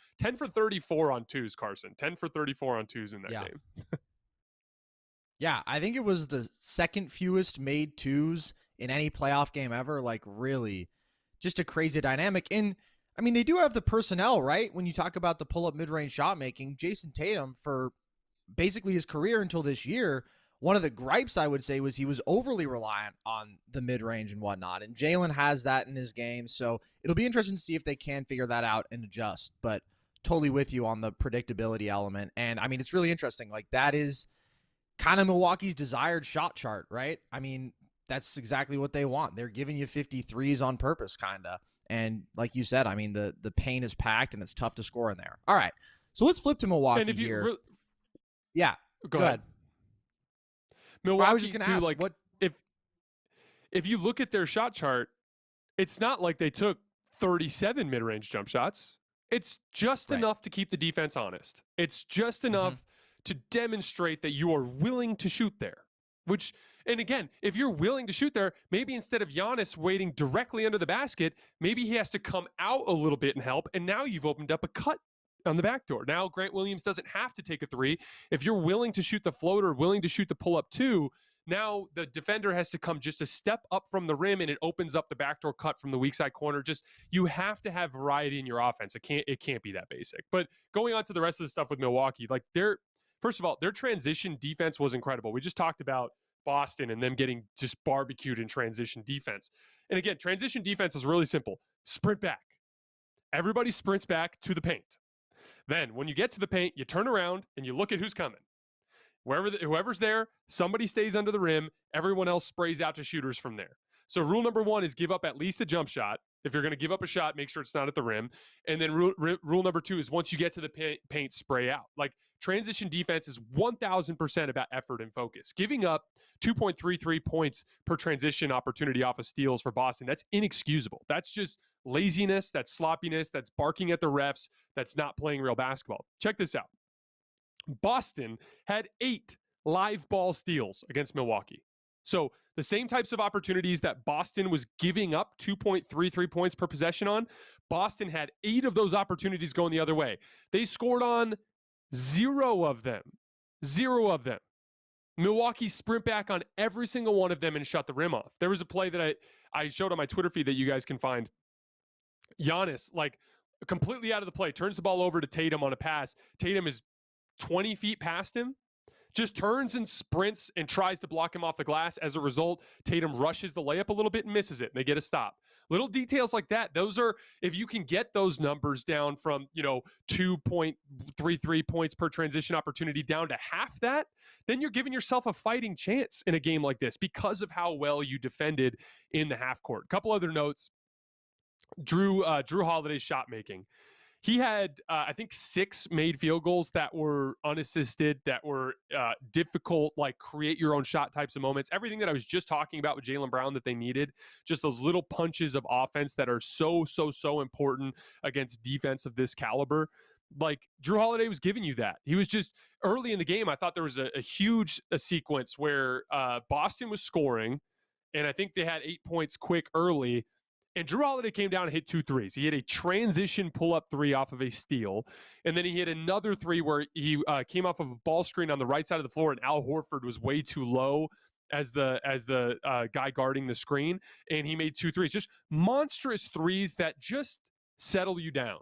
34 on twos, Carson. 10 for 34 on twos in that game. Yeah, I think it was the second fewest made twos in any playoff game ever. Like, really, just a crazy dynamic. And I mean, they do have the personnel, right? When you talk about the pull-up mid-range shot making, Jayson Tatum, for basically his career until this year, one of the gripes I would say was he was overly reliant on the mid-range and whatnot. And Jalen has that in his game. So it'll be interesting to see if they can figure that out and adjust. But totally with you on the predictability element. And I mean, it's really interesting. Like, that is kind of Milwaukee's desired shot chart, right? I mean, that's exactly what they want. They're giving you 53s on purpose, kind of. And like you said, I mean, the paint is packed and it's tough to score in there. All right. So let's flip to Milwaukee and if you here. Yeah. Go ahead. Milwaukee, I was just going to ask, like, what if you look at their shot chart, it's not like they took 37 mid-range jump shots. It's just enough to keep the defense honest. It's just enough to demonstrate that you are willing to shoot there. Which, and again, if you're willing to shoot there, maybe instead of Giannis waiting directly under the basket, maybe he has to come out a little bit and help. And now you've opened up a cut on the back door. Now Grant Williams doesn't have to take a three. If you're willing to shoot the floater, willing to shoot the pull-up too, now the defender has to come just a step up from the rim, and it opens up the backdoor cut from the weak side corner. Just, you have to have variety in your offense. It can't be that basic. But going on to the rest of the stuff with Milwaukee, like, first of all, their transition defense was incredible. We just talked about Boston and them getting just barbecued in transition defense. And again, transition defense is really simple. Sprint back. Everybody sprints back to the paint. Then when you get to the paint, you turn around and you look at who's coming. Whoever's there, somebody stays under the rim. Everyone else sprays out to shooters from there. So rule number one is give up at least a jump shot. If you're going to give up a shot, make sure it's not at the rim. And then rule number two is once you get to the paint, spray out. Like, transition defense is 1,000% about effort and focus. Giving up 2.33 points per transition opportunity off of steals for Boston, that's inexcusable. That's just laziness, that's sloppiness, that's barking at the refs, that's not playing real basketball. Check this out. Boston had 8 live ball steals against Milwaukee. So the same types of opportunities that Boston was giving up 2.33 points per possession on, Boston had 8 of those opportunities going the other way. They scored on 0 of them. 0 of them. Milwaukee sprint back on every single one of them and shut the rim off. There was a play that I showed on my Twitter feed that you guys can find. Giannis, like, completely out of the play, turns the ball over to Tatum on a pass. Tatum is 20 feet past him, just turns and sprints and tries to block him off the glass. As a result, Tatum rushes the layup a little bit and misses it. And they get a stop. Little details like that. Those are, if you can get those numbers down from, 2.33 points per transition opportunity down to half that, then you're giving yourself a fighting chance in a game like this because of how well you defended in the half court. A couple other notes. Drew Holiday's shot making. He had, I think, 6 made field goals that were unassisted, that were difficult, like, create your own shot types of moments. Everything that I was just talking about with Jaylen Brown that they needed, just those little punches of offense that are so important against defense of this caliber. Like, Drew Holiday was giving you that. He was just, early in the game, I thought there was a huge sequence where Boston was scoring, and I think they had 8 points quick early. And Drew Holiday came down and hit 2 threes. He had a transition pull-up 3 off of a steal. And then he hit another 3 where he came off of a ball screen on the right side of the floor, and Al Horford was way too low as the guy guarding the screen. And he made 2 threes. Just monstrous threes that just settle you down.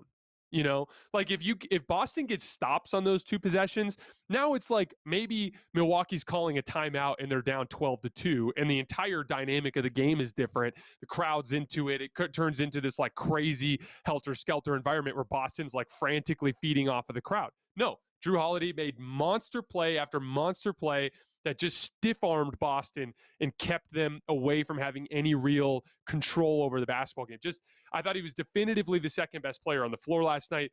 Like, if Boston gets stops on those 2 possessions, now it's like maybe Milwaukee's calling a timeout and they're down 12-2, and the entire dynamic of the game is different. The crowd's into it. It turns into this, like, crazy helter-skelter environment where Boston's, like, frantically feeding off of the crowd. No, Drew Holiday made monster play after monster play that just stiff-armed Boston and kept them away from having any real control over the basketball game. I thought he was definitively the second best player on the floor last night.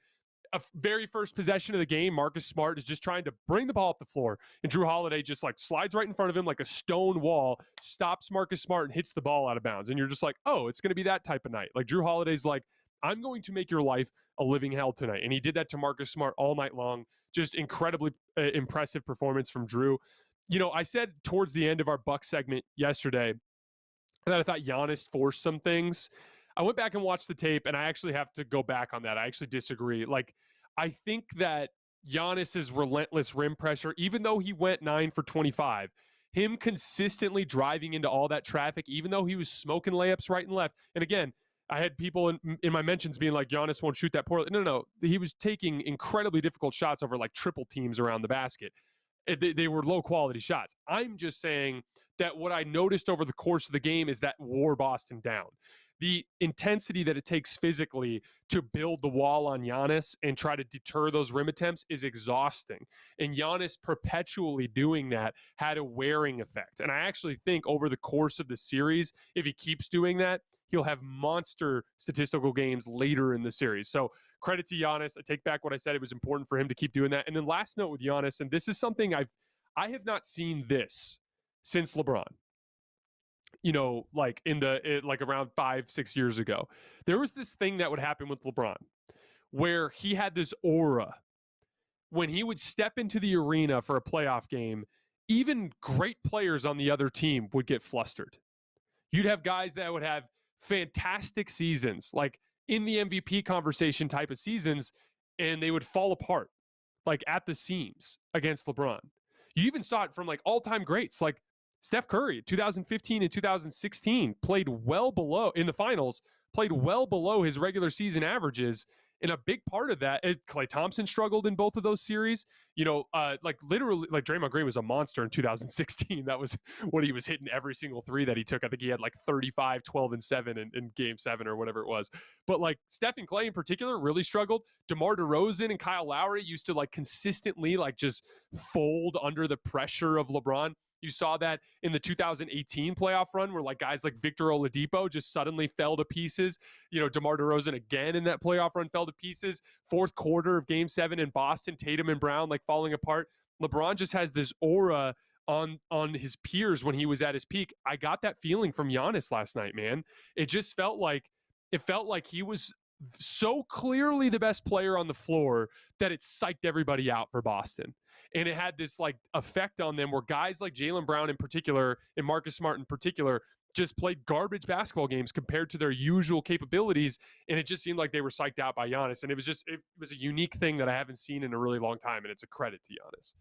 A very first possession of the game, Marcus Smart is just trying to bring the ball up the floor, and Drew Holiday just, like, slides right in front of him like a stone wall, stops Marcus Smart and hits the ball out of bounds. And you're just like, oh, it's going to be that type of night. Like, Drew Holiday's like, I'm going to make your life a living hell tonight. And he did that to Marcus Smart all night long. Just incredibly impressive performance from Drew. I said towards the end of our Bucks segment yesterday that I thought Giannis forced some things. I went back and watched the tape, and I actually have to go back on that. I actually disagree. Like, I think that Giannis's relentless rim pressure, even though he went 9 for 25, him consistently driving into all that traffic, even though he was smoking layups right and left. And again, I had people in my mentions being like, Giannis won't shoot that poorly. No. He was taking incredibly difficult shots over like triple teams around the basket. They were low quality shots. I'm just saying that what I noticed over the course of the game is that wore Boston down. The intensity that it takes physically to build the wall on Giannis and try to deter those rim attempts is exhausting. And Giannis perpetually doing that had a wearing effect. And I actually think over the course of the series, if he keeps doing that, he'll have monster statistical games later in the series. So credit to Giannis. I take back what I said. It was important for him to keep doing that. And then last note with Giannis, and this is something I have not seen this since LeBron. Like like around 5-6 years ago, there was this thing that would happen with LeBron where he had this aura when he would step into the arena for a playoff game. Even great players on the other team would get flustered. You'd have guys that would have fantastic seasons, like in the MVP conversation type of seasons, and they would fall apart like at the seams against LeBron. You even saw it from like all-time greats like Steph Curry, 2015 and 2016, played well below in the finals, played well below his regular season averages. And a big part of that, Klay Thompson struggled in both of those series. Like literally, like Draymond Green was a monster in 2016. That was what he was hitting every single three that he took. I think he had like 35, 12, and 7 in Game 7 or whatever it was. But like Steph and Klay in particular really struggled. DeMar DeRozan and Kyle Lowry used to like consistently like just fold under the pressure of LeBron. You saw that in the 2018 playoff run where like guys like Victor Oladipo just suddenly fell to pieces. DeMar DeRozan again in that playoff run fell to pieces. Fourth quarter of Game 7 in Boston, Tatum and Brown like falling apart. LeBron just has this aura on his peers when he was at his peak. I got that feeling from Giannis last night, man. It felt like he was so clearly the best player on the floor that it psyched everybody out for Boston. And it had this like effect on them where guys like Jaylen Brown in particular and Marcus Smart in particular just played garbage basketball games compared to their usual capabilities. And it just seemed like they were psyched out by Giannis. And it was a unique thing that I haven't seen in a really long time. And it's a credit to Giannis.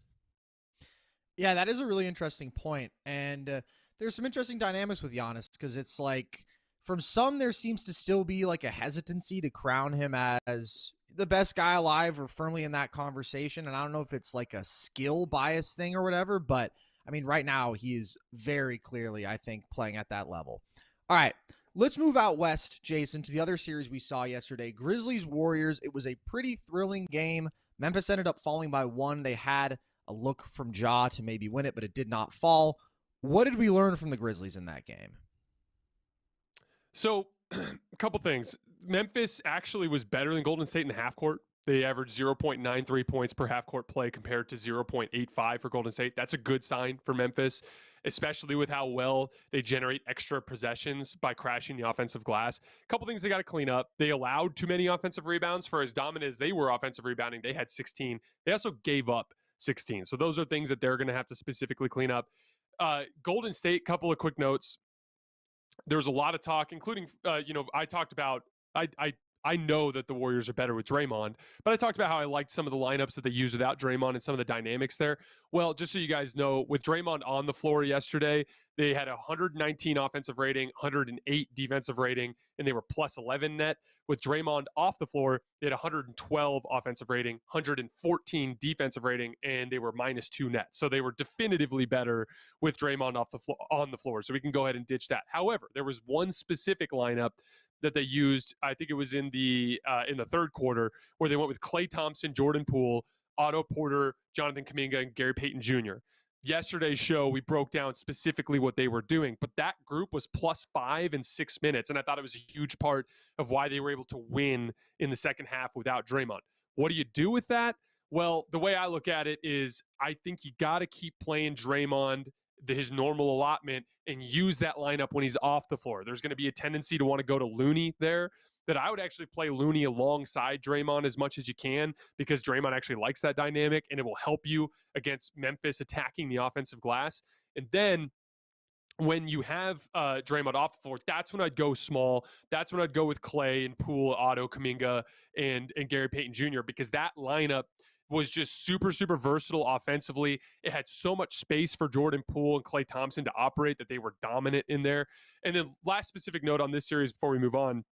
Yeah, that is a really interesting point. And there's some interesting dynamics with Giannis because it's like from some, there seems to still be like a hesitancy to crown him as the best guy alive or firmly in that conversation. And I don't know if it's like a skill bias thing or whatever, but I mean, right now he is very clearly, I think, playing at that level. All right, let's move out west, Jason, to the other series we saw yesterday. Grizzlies Warriors. It was a pretty thrilling game. Memphis ended up falling by 1. They had a look from Ja to maybe win it, but it did not fall. What did we learn from the Grizzlies in that game? So a couple things. Memphis actually was better than Golden State in the half court. They averaged 0.93 points per half court play compared to 0.85 for Golden State. That's a good sign for Memphis, especially with how well they generate extra possessions by crashing the offensive glass. A couple things they got to clean up. They allowed too many offensive rebounds. For as dominant as they were offensive rebounding, they had 16. They also gave up 16. So those are things that they're going to have to specifically clean up. Golden State, couple of quick notes. There's a lot of talk, including, I talked about, I know that the Warriors are better with Draymond, but I talked about how I liked some of the lineups that they use without Draymond and some of the dynamics there. Well, just so you guys know, with Draymond on the floor yesterday, they had a 119 offensive rating, 108 defensive rating, and they were plus 11 net. With Draymond off the floor, they had 112 offensive rating, 114 defensive rating, and they were minus 2 net. So they were definitively better with Draymond on the floor. So we can go ahead and ditch that. However, there was one specific lineup that they used, I think it was in the third quarter, where they went with Klay Thompson, Jordan Poole, Otto Porter, Jonathan Kuminga, and Gary Payton Jr. Yesterday's show, we broke down specifically what they were doing, but that group was plus 5 in 6 minutes, and I thought it was a huge part of why they were able to win in the second half without Draymond. What do you do with that? Well, the way I look at it is I think you got to keep playing Draymond his normal allotment and use that lineup when he's off the floor. There's going to be a tendency to want to go to Looney there, that I would actually play Looney alongside Draymond as much as you can, because Draymond actually likes that dynamic and it will help you against Memphis attacking the offensive glass. And then when you have Draymond off the floor, that's when I'd go small. That's when I'd go with Klay and Poole, Otto, Kuminga, and Gary Payton Jr., because that lineup was just super, super versatile offensively. It had so much space for Jordan Poole and Klay Thompson to operate that they were dominant in there. And then last specific note on this series before we move on,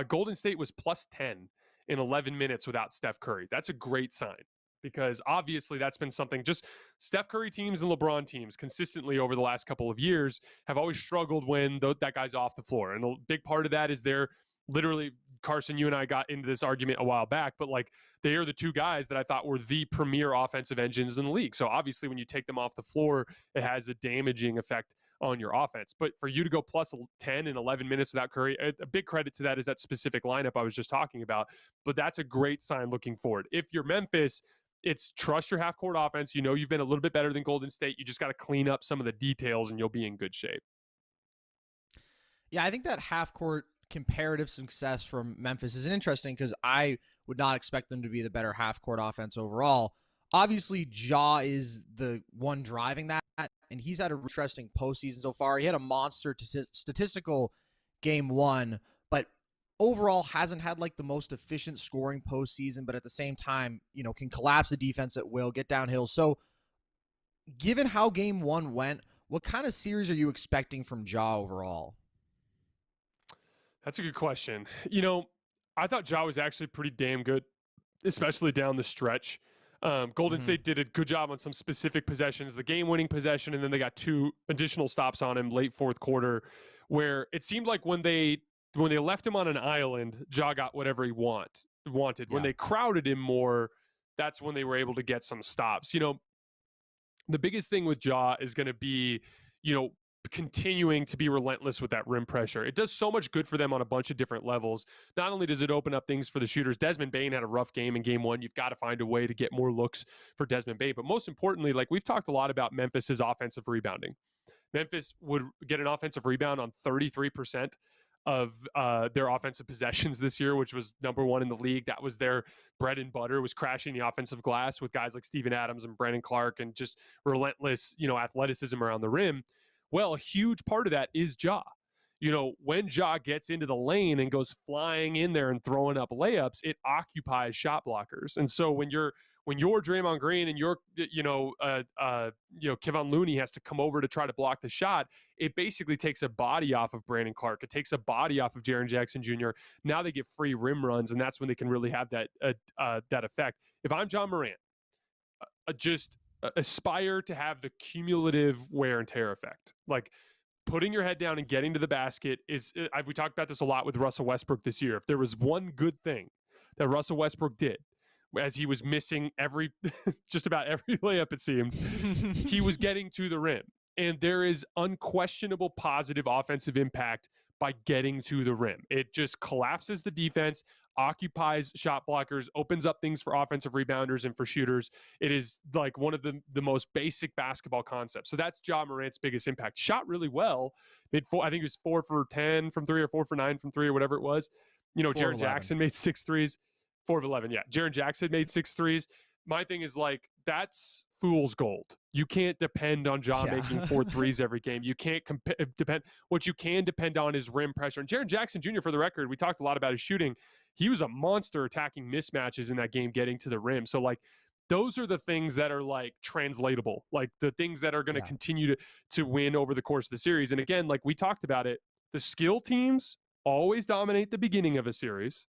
Golden State was plus 10 in 11 minutes without Steph Curry. That's a great sign because obviously that's been something just Steph Curry teams and LeBron teams consistently over the last couple of years have always struggled when that guy's off the floor. And a big part of that is they're literally, Carson, you and I got into this argument a while back, but like they are the two guys that I thought were the premier offensive engines in the league. So obviously when you take them off the floor, it has a damaging effect on your offense. But for you to go plus 10 in 11 minutes without Curry, a big credit to that is that specific lineup I was just talking about. But that's a great sign looking forward. If you're Memphis, it's trust your half-court offense. You know you've been a little bit better than Golden State. You just got to clean up some of the details and you'll be in good shape. Yeah, I think that half-court comparative success from Memphis is interesting because I would not expect them to be the better half-court offense overall. Obviously, Ja is the one driving that, and he's had a interesting postseason so far. He had a monster statistical game one, but overall hasn't had like the most efficient scoring postseason, but at the same time, can collapse the defense at will, get downhill. So given how game one went, what kind of series are you expecting from Ja overall? That's a good question. I thought Ja was actually pretty damn good, especially down the stretch. Golden State did a good job on some specific possessions, the game-winning possession, and then they got 2 additional stops on him late fourth quarter, where it seemed like when they left him on an island, Ja got whatever he wanted. Yeah. When they crowded him more, that's when they were able to get some stops. The biggest thing with Ja is going to be, continuing to be relentless with that rim pressure. It does so much good for them on a bunch of different levels. Not only does it open up things for the shooters, Desmond Bane had a rough game in game one. You've got to find a way to get more looks for Desmond Bane. But most importantly, like we've talked a lot about Memphis's offensive rebounding. Memphis would get an offensive rebound on 33% of their offensive possessions this year, which was number 1 in the league. That was their bread and butter, was crashing the offensive glass with guys like Steven Adams and Brandon Clark and just relentless, athleticism around the rim. Well, a huge part of that is Ja. When Ja gets into the lane and goes flying in there and throwing up layups, it occupies shot blockers. And so when you're Draymond Green and Kevon Looney has to come over to try to block the shot, it basically takes a body off of Brandon Clark. It takes a body off of Jaren Jackson Jr. Now they get free rim runs, and that's when they can really have that effect. If I'm John Morant, just aspire to have the cumulative wear and tear effect. Like putting your head down and getting to the basket we talked about this a lot with Russell Westbrook this year. If there was one good thing that Russell Westbrook did, as he was missing just about every layup, it seemed, he was getting to the rim. And there is unquestionable positive offensive impact by getting to the rim. It just collapses the defense, occupies shot blockers, opens up things for offensive rebounders and for shooters. It is like one of the most basic basketball concepts. So that's Ja Morant's biggest impact. Shot really well. I think he was 4 for 10 from 3 or 4 for 9 from 3 or whatever it was. Jaren Jackson made 6 threes. 4 of 11, yeah. Jaren Jackson made 6 threes. My thing is like, that's fool's gold. You can't depend on Ja making 4 threes every game. You can't depend. What you can depend on is rim pressure. And Jaren Jackson Jr., for the record, we talked a lot about his shooting. He was a monster attacking mismatches in that game, getting to the rim. So like, those are the things that are like translatable, like the things that are going to continue to win over the course of the series. And again, like we talked about it, the skill teams always dominate the beginning of a series,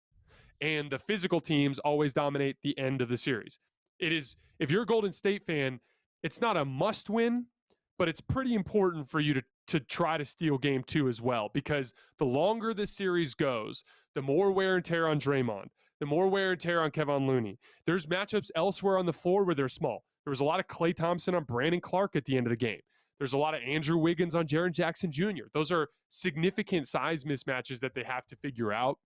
and the physical teams always dominate the end of the series. It is, if you're a Golden State fan, it's not a must win, but it's pretty important for you to try to steal game 2 as well, because the longer this series goes, the more wear and tear on Draymond, the more wear and tear on Kevon Looney. There's matchups elsewhere on the floor where they're small. There was a lot of Klay Thompson on Brandon Clark at the end of the game. There's a lot of Andrew Wiggins on Jaren Jackson Jr. Those are significant size mismatches that they have to figure out.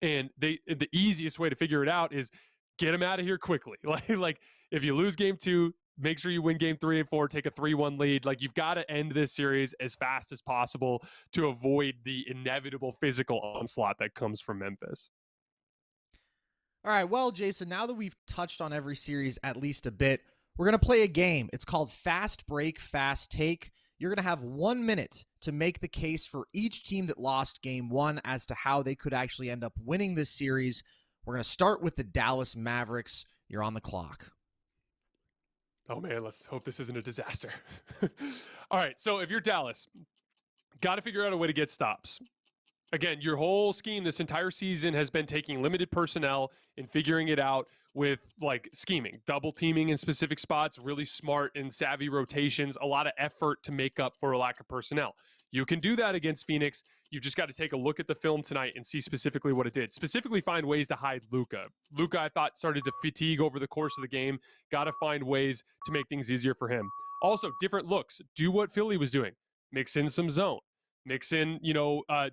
And the easiest way to figure it out is get them out of here quickly. Like if you lose game 2, make sure you win game 3 and 4, take a 3-1 lead. Like you've got to end this series as fast as possible to avoid the inevitable physical onslaught that comes from Memphis. All right, well, Jason, now that we've touched on every series at least a bit, we're going to play a game. It's called Fast Break, Fast Take. You're going to have 1 minute to make the case for each team that lost game 1 as to how they could actually end up winning this series. We're going to start with the Dallas Mavericks. You're on the clock. Oh, man, let's hope this isn't a disaster. All right, so if you're Dallas, got to figure out a way to get stops. Again, your whole scheme this entire season has been taking limited personnel and figuring it out with like scheming, double teaming in specific spots, really smart and savvy rotations, a lot of effort to make up for a lack of personnel. You can do that against Phoenix. You've just got to take a look at the film tonight and see specifically what it did. Specifically find ways to hide Luka. Luka, I thought, started to fatigue over the course of the game. Got to find ways to make things easier for him. Also, different looks. Do what Philly was doing. Mix in some zone. Mix in,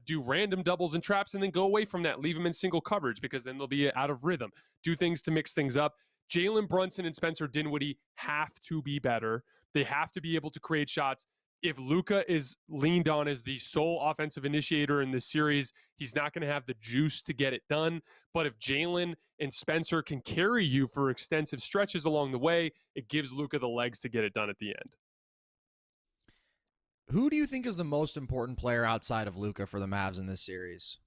do random doubles and traps and then go away from that. Leave them in single coverage because then they'll be out of rhythm. Do things to mix things up. Jalen Brunson and Spencer Dinwiddie have to be better. They have to be able to create shots. If Luka is leaned on as the sole offensive initiator in this series, he's not going to have the juice to get it done. But if Jalen and Spencer can carry you for extensive stretches along the way, it gives Luka the legs to get it done at the end. Who do you think is the most important player outside of Luka for the Mavs in this series?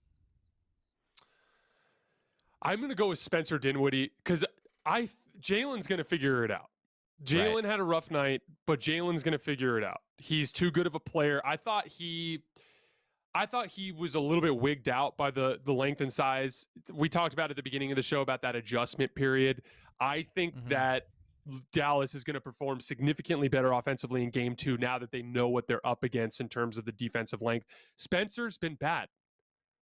I'm going to go with Spencer Dinwiddie because Jalen's going to figure it out. Jalen had a rough night, but Jalen's going to figure it out. He's too good of a player. I thought he was a little bit wigged out by the length and size. We talked about at the beginning of the show about that adjustment period. I think that Dallas is going to perform significantly better offensively in game 2 now that they know what they're up against in terms of the defensive length. Spencer's been bad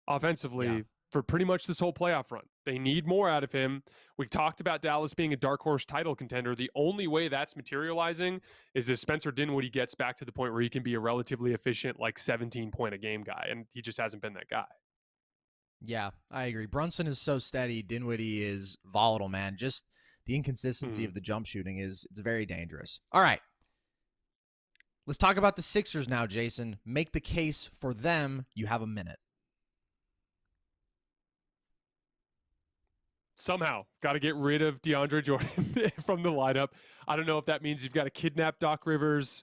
offensively for pretty much this whole playoff run. They need more out of him. We talked about Dallas being a dark horse title contender. The only way that's materializing is if Spencer Dinwiddie gets back to the point where he can be a relatively efficient, like 17-point a game guy, and he just hasn't been that guy. Yeah, I agree. Brunson is so steady. Dinwiddie is volatile, man. Just the inconsistency of the jump shooting it's very dangerous. All right. Let's talk about the Sixers now, Jason. Make the case for them. You have a minute. Somehow, got to get rid of DeAndre Jordan from the lineup. I don't know if that means you've got to kidnap Doc Rivers,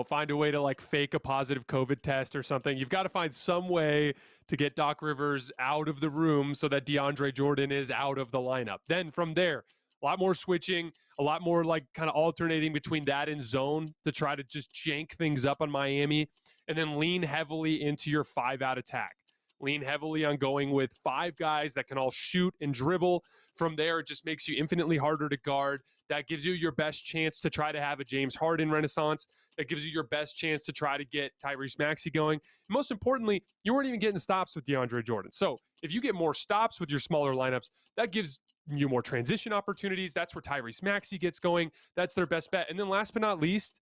find a way to like fake a positive COVID test or something. You've got to find some way to get Doc Rivers out of the room so that DeAndre Jordan is out of the lineup. Then from there, a lot more switching, a lot more like kind of alternating between that and zone to try to just jank things up on Miami, and then lean heavily into your 5-out attack. Lean heavily on going with 5 guys that can all shoot and dribble. From there, it just makes you infinitely harder to guard. That gives you your best chance to try to have a James Harden renaissance. That gives you your best chance to try to get Tyrese Maxey going. And most importantly, you weren't even getting stops with DeAndre Jordan. So if you get more stops with your smaller lineups, that gives you more transition opportunities. That's where Tyrese Maxey gets going. That's their best bet. And then last but not least,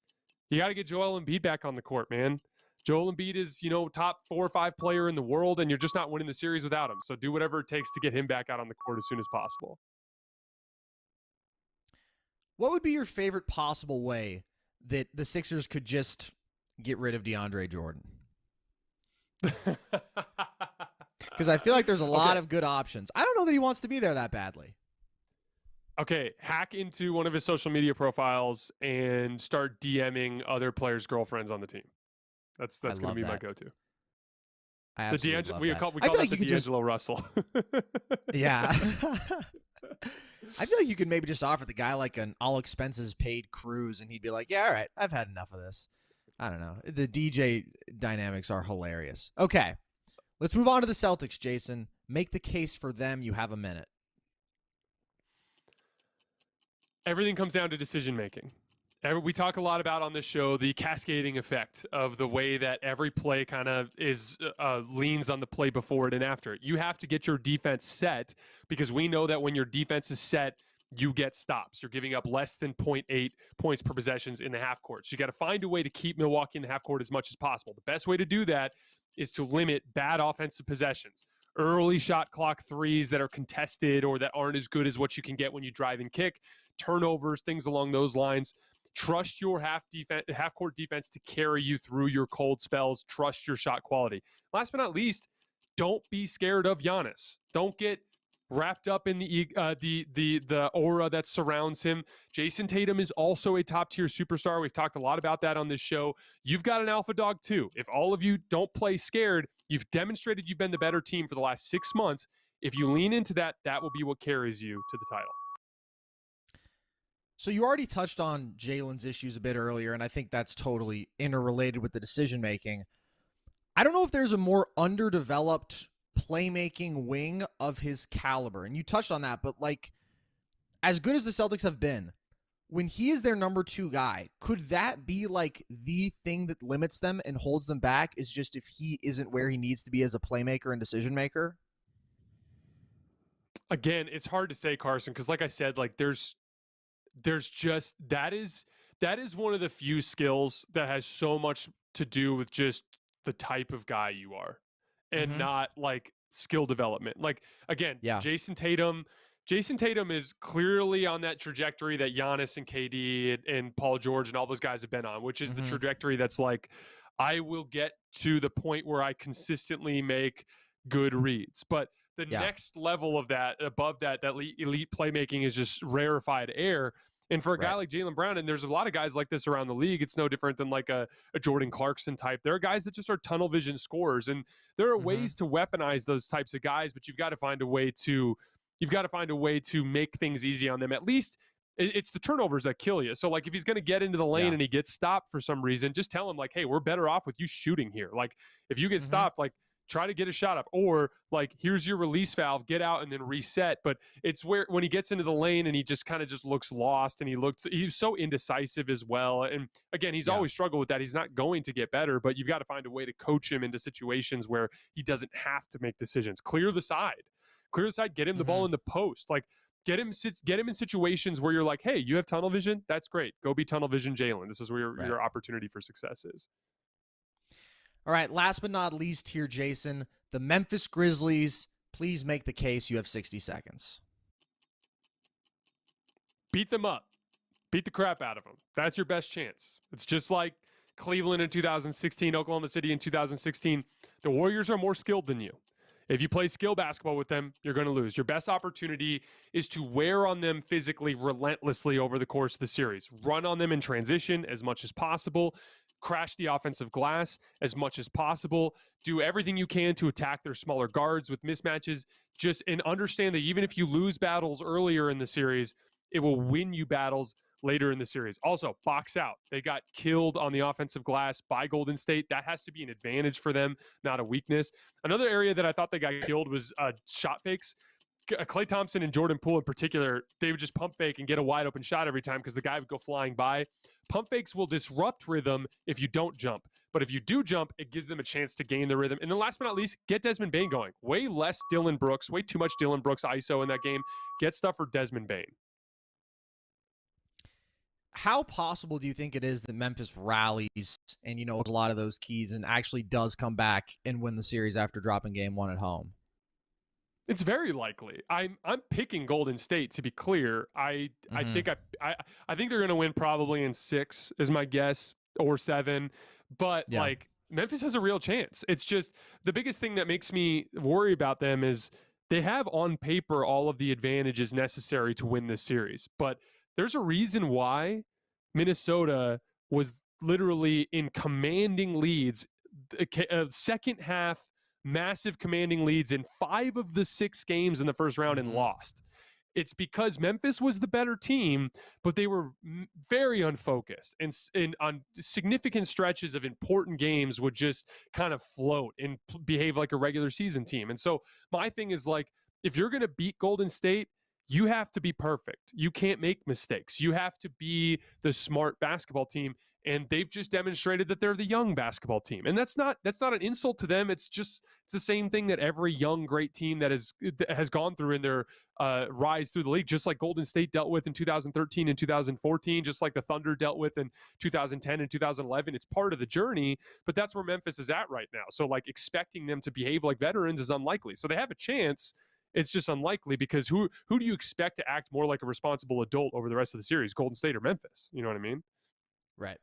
you got to get Joel Embiid back on the court, man. Joel Embiid is, top 4 or 5 player in the world, and you're just not winning the series without him. So do whatever it takes to get him back out on the court as soon as possible. What would be your favorite possible way that the Sixers could just get rid of DeAndre Jordan? Because I feel like there's a lot of good options. I don't know that he wants to be there that badly. Okay, hack into one of his social media profiles and start DMing other players' girlfriends on the team. That's going to be my go-to. I absolutely love we that. call that the D'Angelo Russell. Yeah. I feel like you could maybe just offer the guy like an all-expenses-paid cruise, and he'd be like, yeah, all right, I've had enough of this. I don't know. The DJ dynamics are hilarious. Okay, let's move on to the Celtics, Jason. Make the case for them. You have a minute. Everything comes down to decision-making. We talk a lot about on this show the cascading effect of the way that every play kind of is leans on the play before it and after it. You have to get your defense set because we know that when your defense is set, you get stops. You're giving up less than 0.8 points per possessions in the half court. So you got to find a way to keep Milwaukee in the half court as much as possible. The best way to do that is to limit bad offensive possessions. Early shot clock threes that are contested or that aren't as good as what you can get when you drive and kick, turnovers, things along those lines. Trust your half-court defense to carry you through your cold spells. Trust your shot quality. Last but not least, don't be scared of Giannis. Don't get wrapped up in the aura that surrounds him. Jayson Tatum is also a top-tier superstar. We've talked a lot about that on this show. You've got an alpha dog too. If all of you don't play scared, you've demonstrated you've been the better team for the last 6 months. If you lean into that, that will be what carries you to the title. So you already touched on Jalen's issues a bit earlier, and I think that's totally interrelated with the decision-making. I don't know if there's a more underdeveloped playmaking wing of his caliber. And you touched on that, but like, as good as the Celtics have been, when he is their number 2 guy, could that be like the thing that limits them and holds them back, is just if he isn't where he needs to be as a playmaker and decision maker? Again, it's hard to say, Carson, because like I said, like there's just that is one of the few skills that has so much to do with just the type of guy you are, and not like skill development. Like again, Jayson Tatum is clearly on that trajectory that Giannis and KD and Paul George and all those guys have been on, which is the trajectory that's like, I will get to the point where I consistently make good reads. But the next level of that, above that elite playmaking, is just rarefied air. And for a guy like Jaylen Brown, and there's a lot of guys like this around the league, it's no different than like a Jordan Clarkson type. There are guys that just are tunnel vision scorers, and there are ways to weaponize those types of guys, but you've got to find a way to make things easy on them. At least it's the turnovers that kill you. So like if he's going to get into the lane and he gets stopped for some reason, just tell him like, hey, we're better off with you shooting here. Like if you get stopped, like try to get a shot up, or like, here's your release valve, get out and then reset. But it's where when he gets into the lane and he just kind of just looks lost, and he's so indecisive as well. And again, he's always struggled with that. He's not going to get better, but you've got to find a way to coach him into situations where he doesn't have to make decisions. Clear the side, get him the ball in the post. Like get him in situations where you're like, hey, you have tunnel vision. That's great. Go be tunnel vision Jaylen. This is where your opportunity for success is. All right, last but not least here, Jason, the Memphis Grizzlies. Please make the case. You have 60 seconds. Beat them up. Beat the crap out of them. That's your best chance. It's just like Cleveland in 2016, Oklahoma City in 2016. The Warriors are more skilled than you. If you play skill basketball with them, you're going to lose. Your best opportunity is to wear on them physically, relentlessly over the course of the series. Run on them in transition as much as possible. Crash the offensive glass as much as possible. Do everything you can to attack their smaller guards with mismatches. And understand that even if you lose battles earlier in the series, it will win you battles later in the series. Also, box out. They got killed on the offensive glass by Golden State. That has to be an advantage for them, not a weakness. Another area that I thought they got killed was shot fakes. Klay Thompson and Jordan Poole in particular, they would just pump fake and get a wide open shot every time because the guy would go flying by. Pump fakes will disrupt rhythm if you don't jump. But if you do jump, it gives them a chance to gain the rhythm. And then last but not least, get Desmond Bane going. Way less Dillon Brooks, way too much Dillon Brooks ISO in that game. Get stuff for Desmond Bane. How possible do you think it is that Memphis rallies and, a lot of those keys and actually does come back and win the series after dropping game 1 at home? It's very likely. I'm picking Golden State, to be clear. I think they're going to win probably in 6 is my guess, or 7. But like Memphis has a real chance. It's just the biggest thing that makes me worry about them is they have on paper all of the advantages necessary to win this series. But there's a reason why Minnesota was literally in commanding leads, second half massive commanding leads in 5 of the 6 games in the first round and lost. It's because Memphis was the better team, but they were very unfocused, and on significant stretches of important games would just kind of float and behave like a regular season team. And so my thing is, like, if you're going to beat Golden State, you have to be perfect. You can't make mistakes. You have to be the smart basketball team. And they've just demonstrated that they're the young basketball team. And that's not an insult to them. It's the same thing that every young, great team that has gone through in their rise through the league, just like Golden State dealt with in 2013 and 2014, just like the Thunder dealt with in 2010 and 2011. It's part of the journey, but that's where Memphis is at right now. So like expecting them to behave like veterans is unlikely. So they have a chance. It's just unlikely because who do you expect to act more like a responsible adult over the rest of the series, Golden State or Memphis? You know what I mean? Right.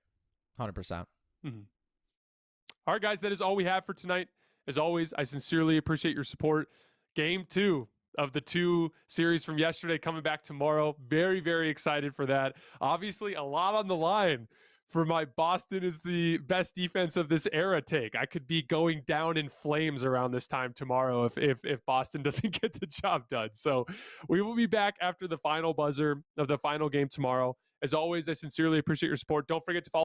100%. Mm-hmm. All right, guys, that is all we have for tonight. As always, I sincerely appreciate your support. Game 2 of the 2 series from yesterday coming back tomorrow. Very, very excited for that. Obviously, a lot on the line for my Boston is the best defense of this era take. I could be going down in flames around this time tomorrow if Boston doesn't get the job done. So we will be back after the final buzzer of the final game tomorrow. As always, I sincerely appreciate your support. Don't forget to follow